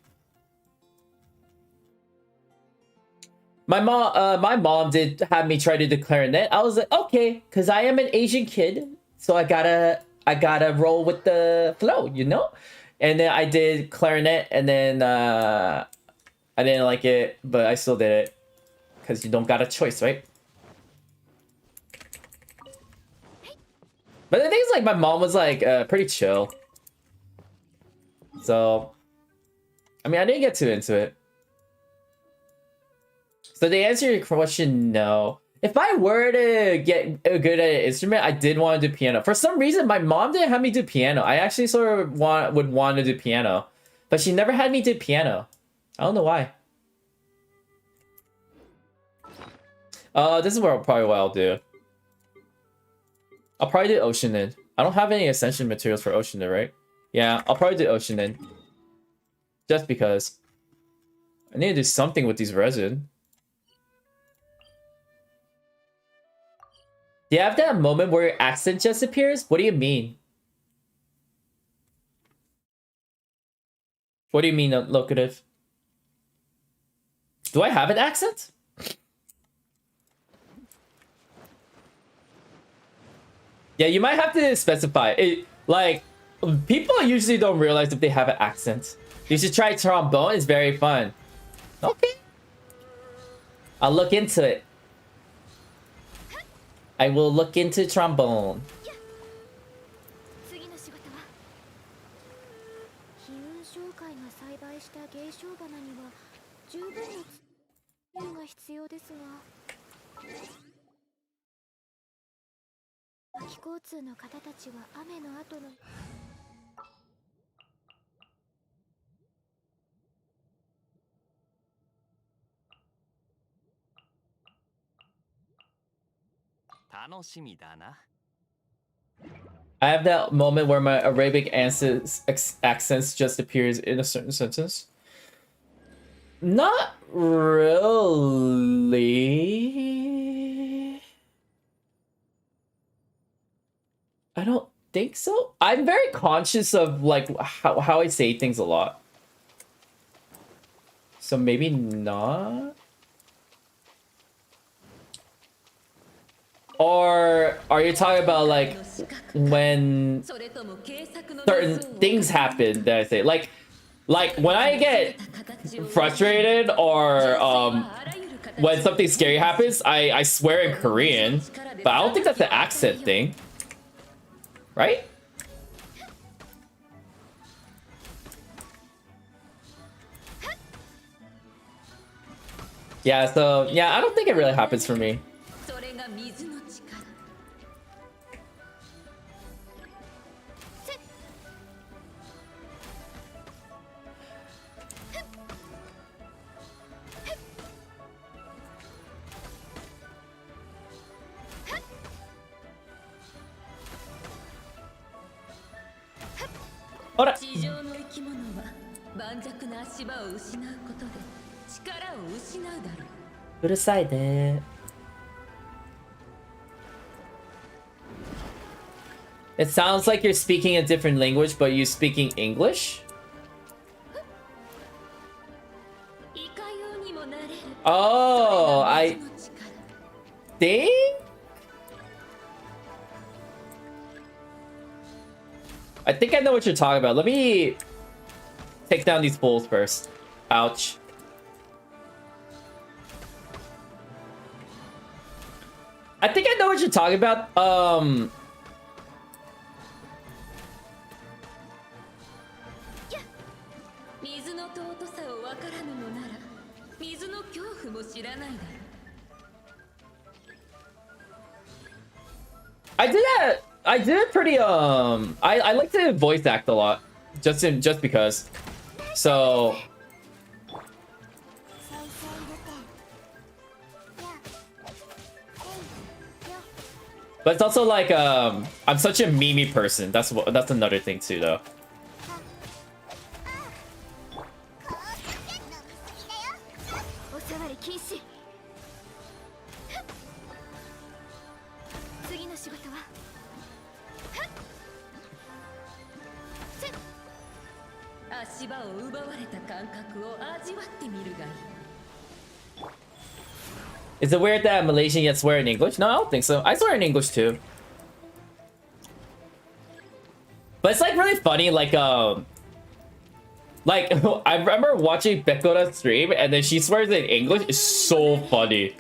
my mom did have me try to do clarinet. I was like, okay, because I am an Asian kid, so I gotta roll with the flow, you know. And then I did clarinet, and then I didn't like it, but I still did it because you don't got a choice, right? But the thing is, like, my mom was like pretty chill, so I mean, I didn't get too into it. So to answer your question, no. If I were to get good at an instrument, I did want to do piano. For some reason, my mom didn't have me do piano. I actually sort of would want to do piano, but she never had me do piano. I don't know why. This is probably what I'll do. I'll probably do Oceanin. I don't have any ascension materials for Oceanin, right? Yeah, I'll probably do Oceanin. Just because. I need to do something with these resin. Do you have that moment where your accent just appears? What do you mean? What do you mean, locative? Do I have an accent? Yeah, you might have to specify it. Like, people usually don't realize if they have an accent. You should try trombone. It's very fun. Okay. I'll look into it. I will look into trombone. I have that moment where my Arabic accents just appears in a certain sentence. Not really. I don't think so. I'm very conscious of like how I say things a lot. So maybe not. Or are you talking about like when certain things happen that I say? Like when I get frustrated or when something scary happens, I swear in Korean, but I don't think that's an accent thing, right? Yeah, so yeah, I don't think it really happens for me. It sounds like you're speaking a different language, but you're speaking English? Oh, I think? I think I know what you're talking about. Let me take down these poles first. Ouch. I think I know what you're talking about. I did it pretty I like to voice act a lot. Just because. So but it's also like I'm such a meme person. That's another thing too though. Is it weird that Malaysian yet swear in English? No, I don't think so. I swear in English too. But it's like really funny, like I remember watching Bekora's stream and then she swears in English. It's so funny.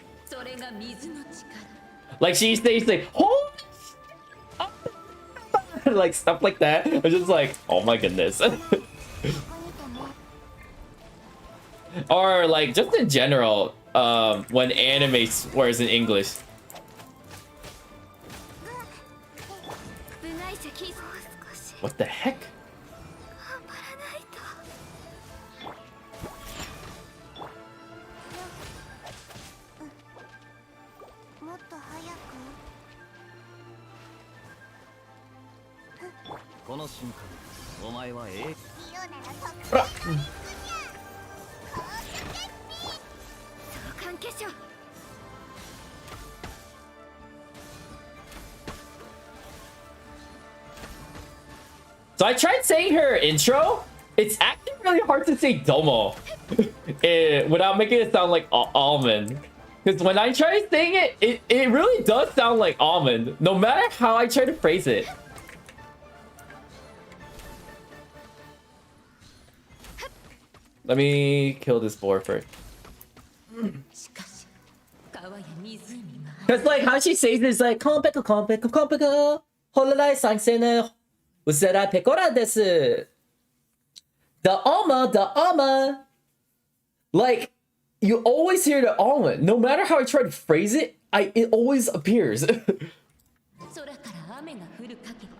Like she says like, oh! Like stuff like that. I'm just like, oh my goodness. Or like just in general, when anime swears in English. What the heck? So I tried saying her intro. It's actually really hard to say domo without making it sound like almond. Because when I try saying it, it really does sound like almond, no matter how I try to phrase it. Let me kill this boar first. Because like how she says this like kompeko hololai sangsene usera pekora desu. The alma. Like you always hear the almond. No matter how I try to phrase it, it always appears.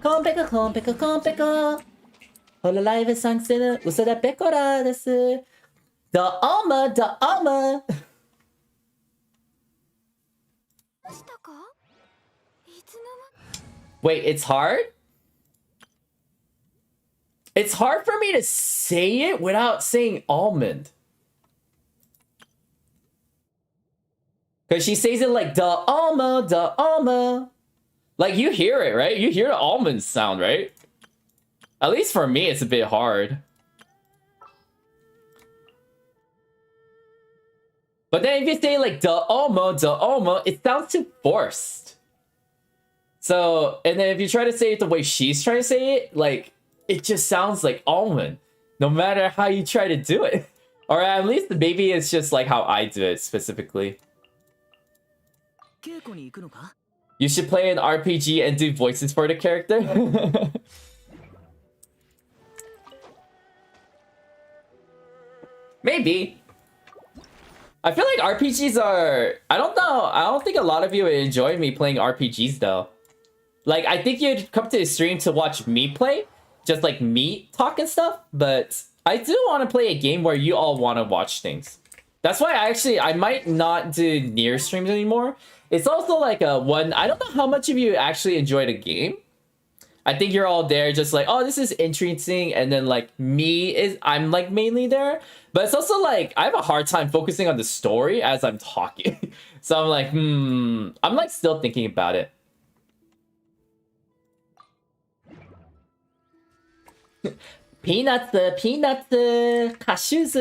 Kompeko hololai sangsene usera pekora desu. The alma. Wait, it's hard? It's hard for me to say it without saying almond. Because she says it like the alma. Like you hear it, right? You hear the almond sound, right? At least for me, it's a bit hard. But then if you say like the alma, it sounds too forced. So, and then if you try to say it the way she's trying to say it, like, it just sounds like almond, no matter how you try to do it. Or at least maybe it's just like how I do it specifically. You should play an RPG and do voices for the character. Maybe. I feel like RPGs are... I don't know. I don't think a lot of you would enjoy me playing RPGs though. Like, I think you'd come to the stream to watch me play. Just like me talk and stuff. But I do want to play a game where you all want to watch things. That's why I might not do near streams anymore. It's also like a one... I don't know how much of you actually enjoy the game. I think you're all there just like, oh, this is interesting. And then like I'm like mainly there. But it's also like, I have a hard time focusing on the story as I'm talking. So I'm like, I'm like still thinking about it. Peanuts, cashews.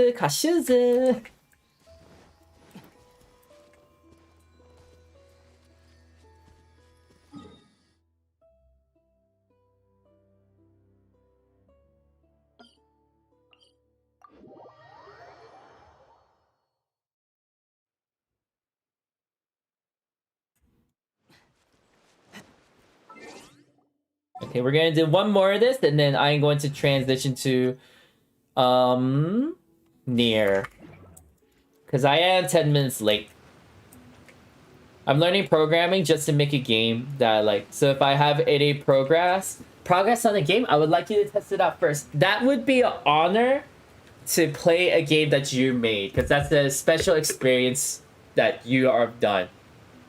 Okay, we're gonna do one more of this, and then I'm going to transition to Nier. Because I am 10 minutes late. I'm learning programming just to make a game that I like. So if I have any progress on a game, I would like you to test it out first. That would be an honor to play a game that you made, because that's a special experience that you are done.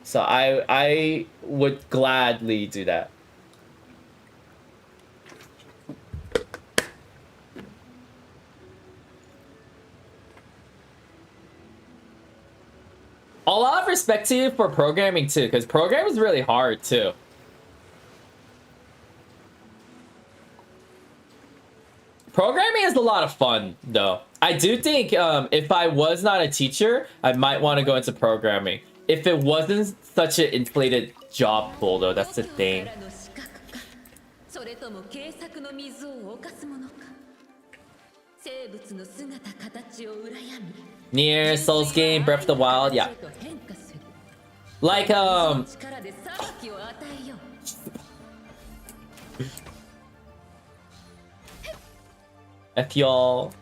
So I would gladly do that. A lot of respect to you for programming too, because programming is really hard too. Programming is a lot of fun though. I do think if I was not a teacher, I might want to go into programming. if it wasn't such an inflated job pool, though, that's the thing. Nier, Souls game, Breath of the Wild, yeah. Like, F y'all.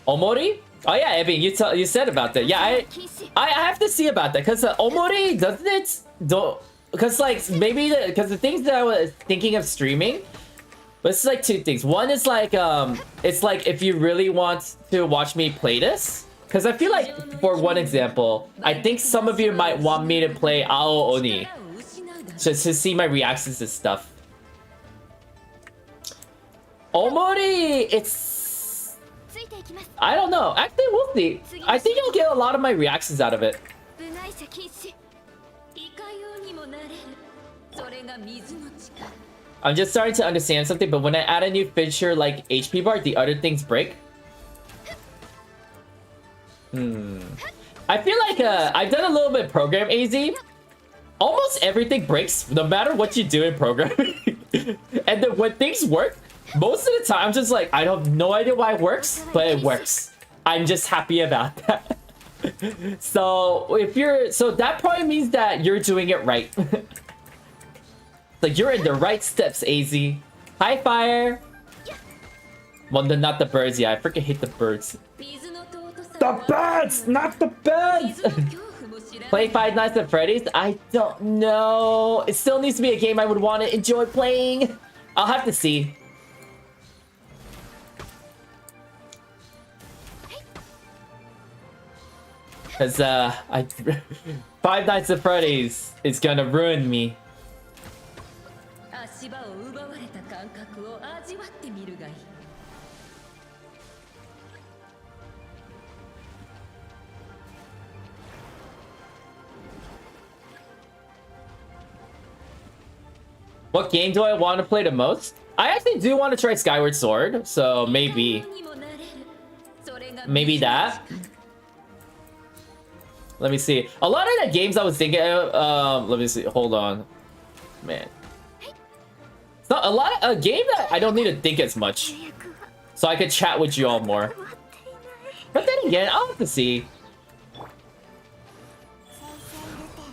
Omori? Oh yeah, Evan, you said about that. Yeah, I have to see about that because Omori doesn't it because like maybe because the things that I was thinking of streaming, but it's like two things. One is like it's like if you really want to watch me play this, because I feel like for one example, I think some of you might want me to play Ao Oni just to see my reactions to stuff. Omori, I don't know. Actually, we'll see. I think you'll get a lot of my reactions out of it. I'm just starting to understand something, but when I add a new feature like HP bar, the other things break. I feel like I've done a little bit of program AZ. Almost everything breaks, no matter what you do in programming. And then when things work, most of the time, I'm just like, I have no idea why it works, but it works. I'm just happy about that. So that probably means that you're doing it right. Like you're in the right steps, AZ. Hi, Fire. Well, not the birds. Yeah, I freaking hate the birds. The birds, not the birds. Play Five Nights at Freddy's? I don't know. It still needs to be a game I would want to enjoy playing. I'll have to see. Cause Five Nights at Freddy's is gonna ruin me. What game do I want to play the most? I actually do want to try Skyward Sword, so maybe that. Let me see. A lot of the games I was thinking of, let me see. Hold on. Man. It's not a game that I don't need to think as much. So I could chat with you all more. But then again, I'll have to see.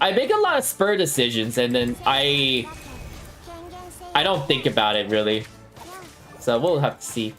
I make a lot of spur decisions and then I don't think about it really. So we'll have to see.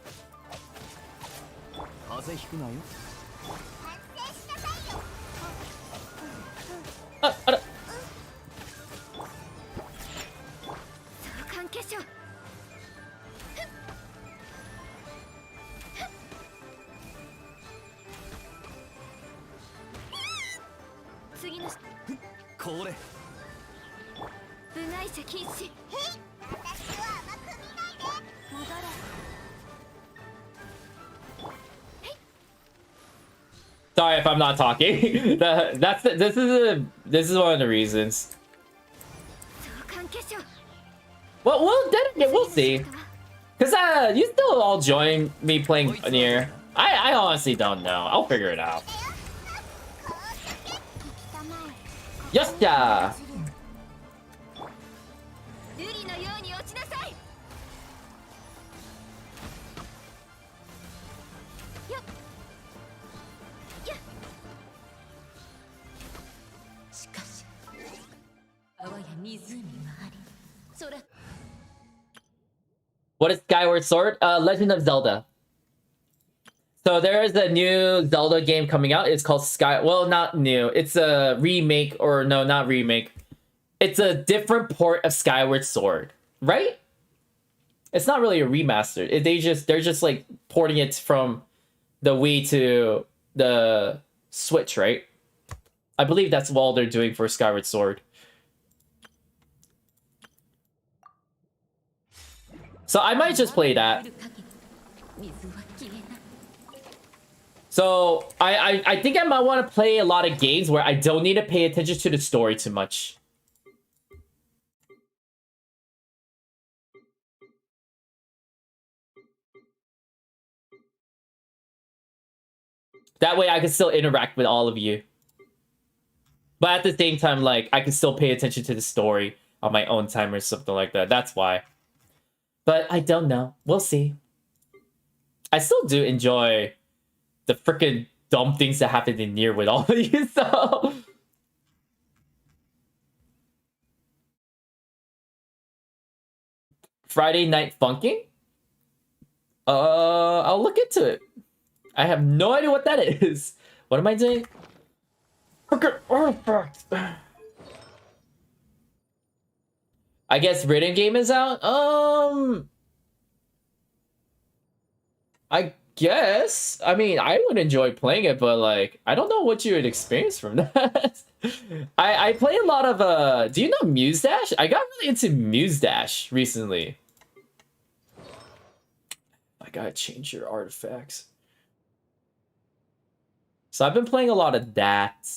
Sorry if I'm not talking. This is one of the reasons. Well, then again, we'll see. Cause you still all join me playing Nier. I honestly don't know. I'll figure it out. Yosha! What is Skyward Sword? Legend of Zelda. So there is a new Zelda game coming out. It's called well, not new. It's a remake, or no, not remake. It's a different port of Skyward Sword, right? It's not really a remaster. They're just like porting it from the Wii to the Switch, right? I believe that's all they're doing for Skyward Sword. So I might just play that. So I think I might want to play a lot of games where I don't need to pay attention to the story too much. That way I can still interact with all of you. But at the same time, like, I can still pay attention to the story on my own time or something like that. That's why. But I don't know. We'll see. I still do enjoy the freaking dumb things that happen in Nier with all of you, so... Friday Night Funking? I'll look into it. I have no idea what that is. What am I doing? Freaking artifacts! I guess Written Game is out? I guess. I mean, I would enjoy playing it, but like, I don't know what you would experience from that. I play a lot of, do you know Muse Dash? I got really into Muse Dash recently. I gotta change your artifacts. So I've been playing a lot of that.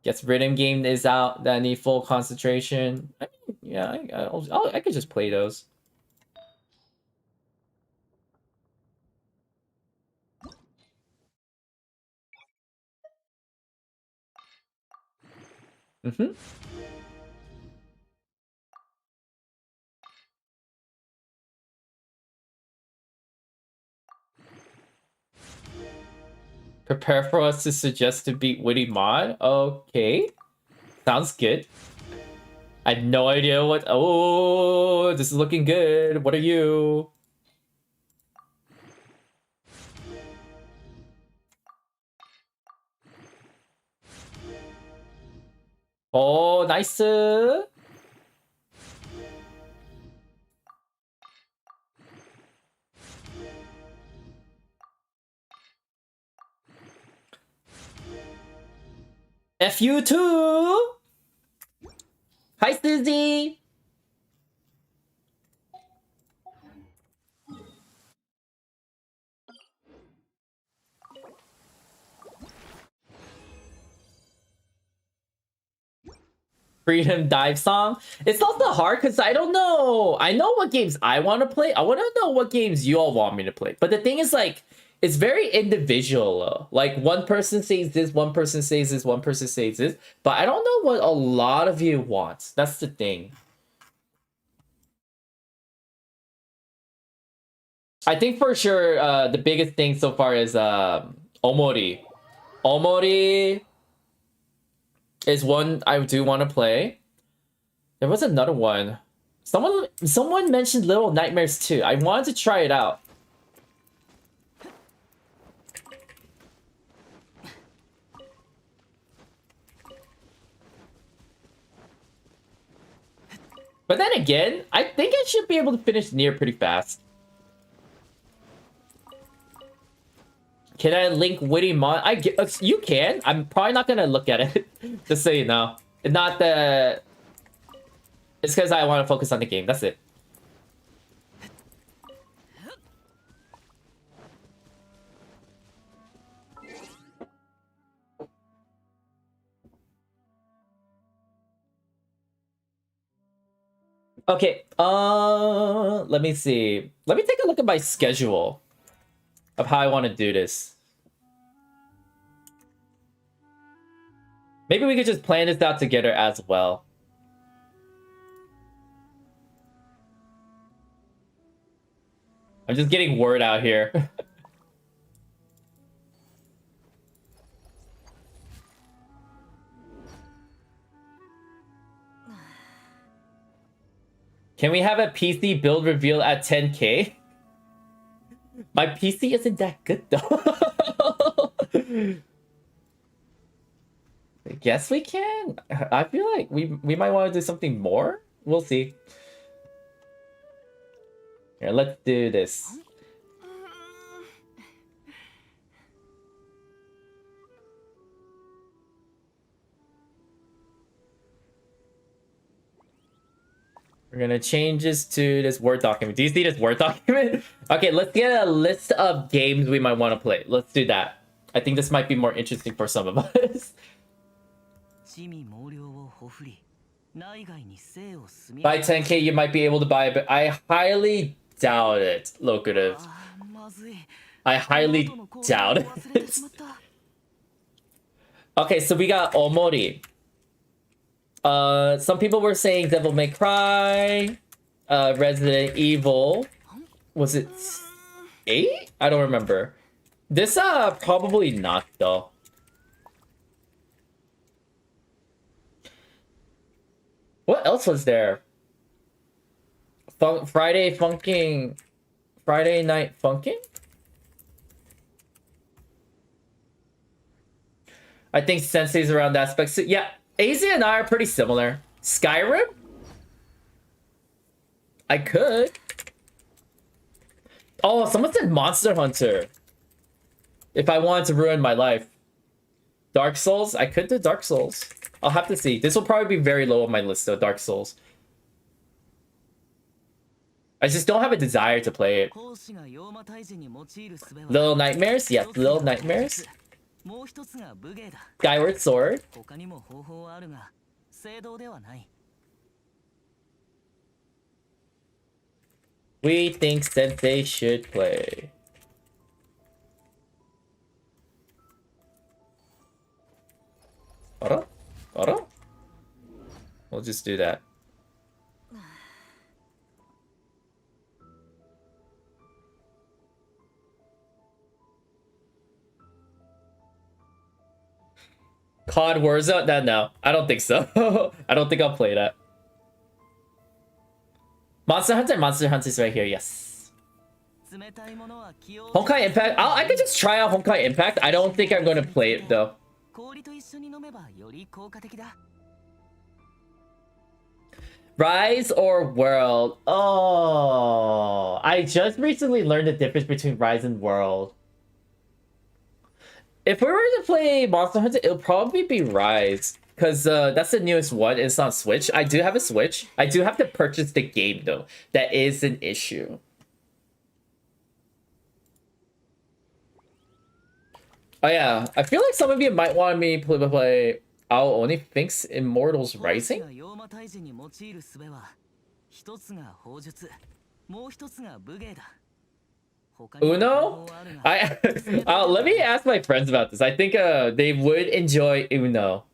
Guess Rhythm Game is out that I need full concentration. I mean, yeah, I could just play those. Mm-hmm. Prepare for us to suggest to beat Witty Mod? Okay. Sounds good. I had no idea what... Oh, this is looking good. What are you? Oh, nice. F you too. Hi, Susie. Freedom Dive Song. It's also hard because I don't know. I know what games I want to play. I want to know what games you all want me to play. But the thing is, like, it's very individual. Like, one person says this, one person says this, one person says this. But I don't know what a lot of you want. That's the thing. I think for sure the biggest thing so far is Omori. Omori is one I do want to play. There was another one. Someone mentioned Little Nightmares too. I wanted to try it out. But then again, I think I should be able to finish Nier pretty fast. Can I link Witty Mon? You can. I'm probably not gonna look at it. Just so you know. Not the... It's because I want to focus on the game. That's it. Okay, let me see. Let me take a look at my schedule of how I want to do this. Maybe we could just plan this out together as well. I'm just getting word out here. Can we have a PC build reveal at 10K? My PC isn't that good though. I guess we can. I feel like we might want to do something more. We'll see. Here, let's do this. We're gonna change this to this Word document. Do you see this Word document? Okay, let's get a list of games we might want to play. Let's do that. I think this might be more interesting for some of us. By 10k, you might be able to buy it, but I highly doubt it, Locative. I highly doubt it. Okay, so we got Omori. Some people were saying Devil May Cry, Resident Evil. Was it 8? I don't remember. This, probably not, though. What else was there? Friday Night Funkin'? I think Sensei's around that spec. So, yeah, AZ and I are pretty similar. Skyrim? I could. Oh, someone said Monster Hunter. If I wanted to ruin my life. Dark Souls? I could do Dark Souls. I'll have to see. This will probably be very low on my list, though, Dark Souls. I just don't have a desire to play it. Little Nightmares? Yes, Little Nightmares. Skyward Sword. We think Sensei should play. Ora? We'll just do that. COD Warzone? No. I don't think so. I don't think I'll play that. Monster Hunter's right here, yes. Honkai Impact? I could just try out Honkai Impact. I don't think I'm going to play it, though. Rise or World? Oh, I just recently learned the difference between Rise and World. If we were to play Monster Hunter, it'll probably be Rise. Because that's the newest one. It's on Switch. I do have a Switch. I do have to purchase the game, though. That is an issue. Oh, yeah. I feel like some of you might want me to play Ao Oni thinks Immortals Rising? Uno? Let me ask my friends about this. I think they would enjoy Uno.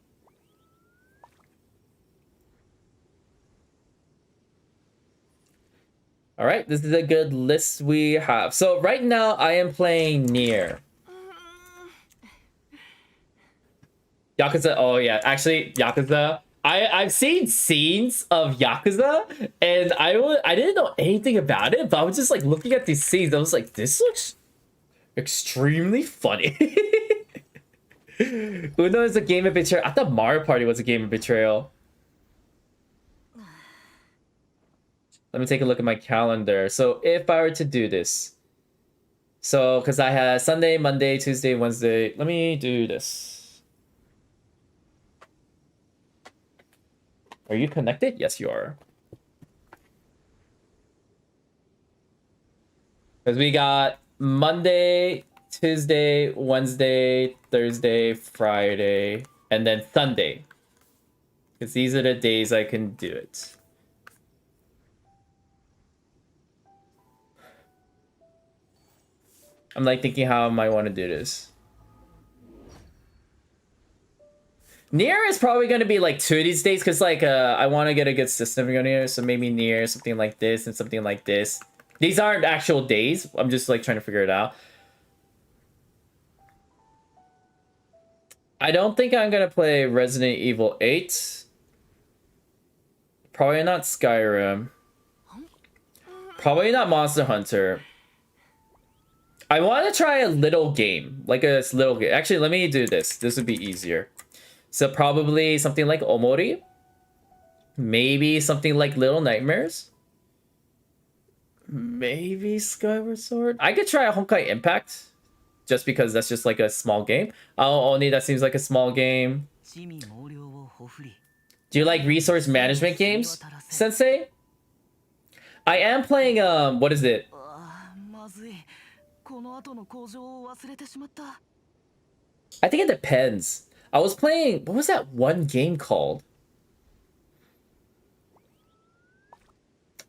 Alright, this is a good list we have. So right now I am playing Nier. Yakuza, oh yeah, actually Yakuza. I've seen scenes of Yakuza and I didn't know anything about it, but I was just like looking at these scenes. I was like, this looks extremely funny. Uno is a game of betrayal. I thought Mario Party was a game of betrayal. Let me take a look at my calendar. So if I were to do this, so because I had Sunday, Monday, Tuesday, Wednesday, let me do this. Are you connected? Yes, you are. Because we got Monday, Tuesday, Wednesday, Thursday, Friday, and then Sunday. Because these are the days I can do it. I'm like thinking how I might want to do this. Nier is probably going to be like 2 of these days because like I want to get a good system going here. So maybe Nier, something like this and something like this. These aren't actual days. I'm just like trying to figure it out. I don't think I'm going to play Resident Evil 8. Probably not Skyrim. Probably not Monster Hunter. I want to try a little game, like a little game. Actually, let me do this. This would be easier. So probably something like Omori. Maybe something like Little Nightmares. Maybe Skyward Sword. I could try a Honkai Impact, just because that's just like a small game. Oh, only that seems like a small game. Do you like resource management games, Sensei? I am playing what is it? I think it depends. I was playing, what was that one game called?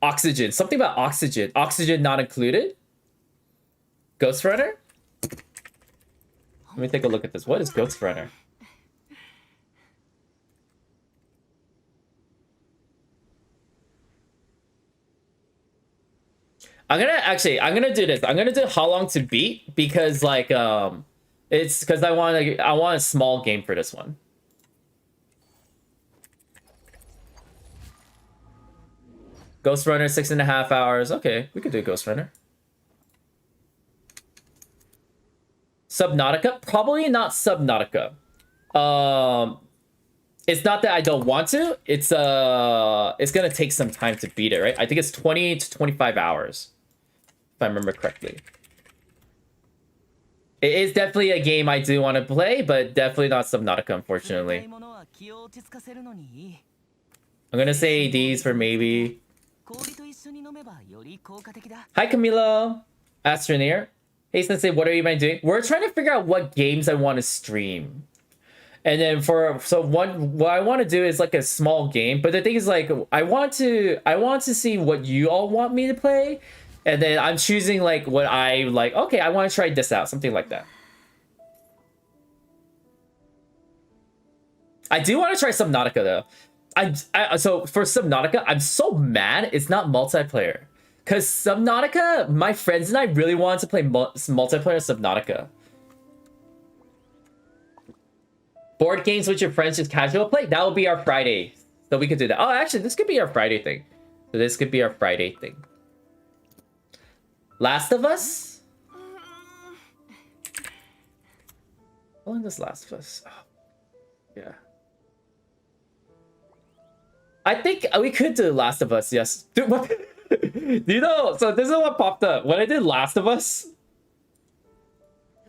Oxygen. Something about oxygen. Oxygen not included? Ghost Runner? Let me take a look at this. What is Ghost Runner? I'm gonna do this. I'm gonna do how long to beat because like it's because I want a small game for this one. Ghost Runner 6.5 hours. Okay, we could do Ghost Runner. Subnautica? Probably not Subnautica. It's not that I don't want to. It's gonna take some time to beat it, right? I think it's 20 to 25 hours. If I remember correctly. It is definitely a game I do want to play, but definitely not Subnautica, unfortunately. I'm gonna say these for maybe. Hi, Camilo. Astroneer. Hey, Sensei, what are you doing? We're trying to figure out what games I want to stream. And then what I want to do is like a small game, but the thing is like I want to see what you all want me to play, and then I'm choosing like what I like. Okay, I want to try this out, something like that. I do want to try Subnautica though. So for Subnautica, I'm so mad it's not multiplayer, because Subnautica, my friends and I really wanted to play multiplayer Subnautica. Board games with your friends, just casual play? That would be our Friday. So we could do that. Oh, actually, this could be our Friday thing. So this could be our Friday thing. Last of Us? How long does Last of Us? Oh, yeah. I think we could do Last of Us, yes. Dude, what? Do you know? So this is what popped up. When I did Last of Us,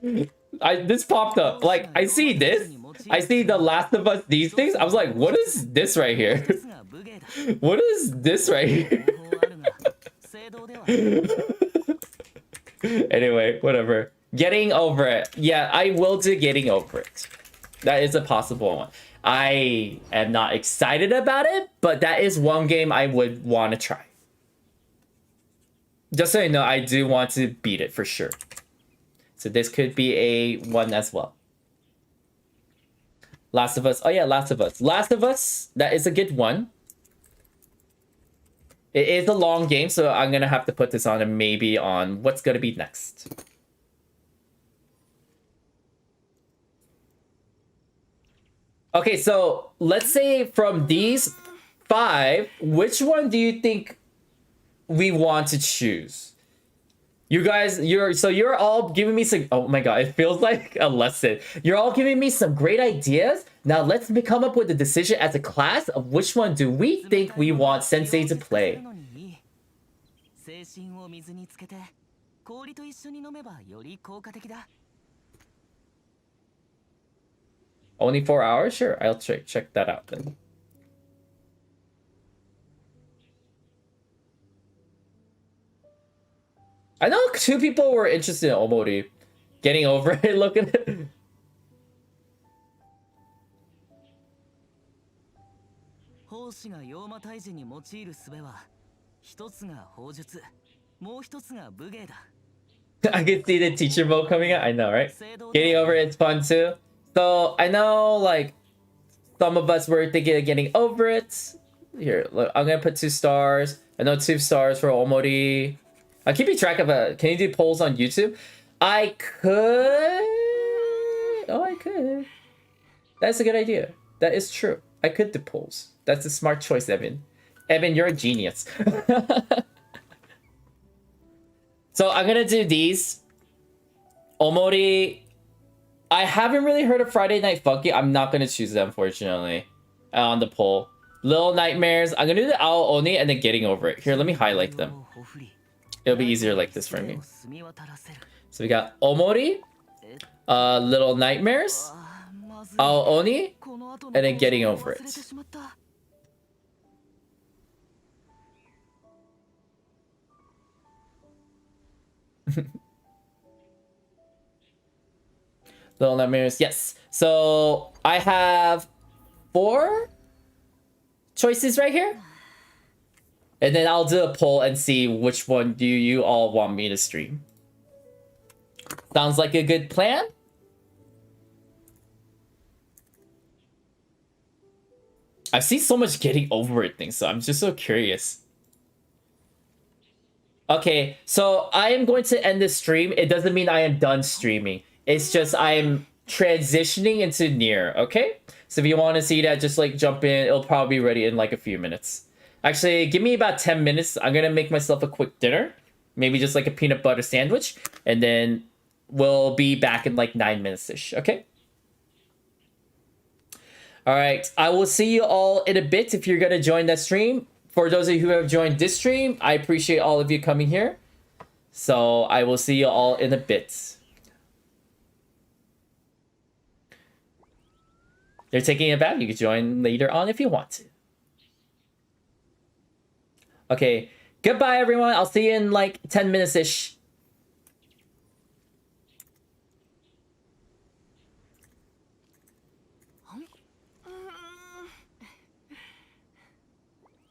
this popped up. Like, I see this. I see the Last of Us, these things. I was like, what is this right here? What is this right here? Anyway, whatever. Getting over it. Yeah, I will do Getting Over It. That is a possible one. I am not excited about it, but that is one game I would want to try. Just so you know, I do want to beat it for sure. So this could be a one as well. Last of Us. Oh yeah, Last of Us. Last of Us, that is a good one. It is a long game, so I'm going to have to put this on and maybe on what's going to be next. Okay, so let's say from these 5, which one do you think we want to choose? You guys, you're all giving me some, oh my god, it feels like a lesson. You're all giving me some great ideas. Now let's come up with a decision as a class of which one do we think we want Sensei to play. Only 4 hours? Sure, I'll check that out then. I know 2 people were interested in Omori. Getting over it, look at it. I can see the teacher mode coming out. I know, right? Getting over it's fun too. So I know like some of us were thinking of Getting Over It. Here, look, I'm gonna put 2 stars. I know 2 stars for Omori. I'm keeping track of can you do polls on YouTube? I could. Oh, I could. That's a good idea. That is true. I could do polls. That's a smart choice, Evan. Evan, you're a genius. So I'm gonna do these. Omori. I haven't really heard of Friday Night Funky'. I'm not gonna choose that, unfortunately, on the poll. Little Nightmares. I'm gonna do the Owl Oni and then Getting Over It. Here, let me highlight them. It'll be easier like this for me. So we got Omori, Little Nightmares, Owl Oni, and then Getting Over It. Little Nightmares, yes. So I have 4 choices right here. And then I'll do a poll and see which one do you all want me to stream. Sounds like a good plan? I've seen so much getting over it things, so I'm just so curious. Okay, so I am going to end the stream. It doesn't mean I am done streaming. It's just I'm transitioning into Nier, okay? So if you want to see that, just like jump in. It'll probably be ready in like a few minutes. Actually, give me about 10 minutes. I'm gonna make myself a quick dinner. Maybe just like a peanut butter sandwich. And then we'll be back in like 9 minutes-ish, okay? All right, I will see you all in a bit if you're gonna join that stream. For those of you who have joined this stream, I appreciate all of you coming here. So I will see you all in a bit. They're taking it back. You can join later on if you want to. Okay, goodbye everyone. I'll see you in like 10 minutes-ish.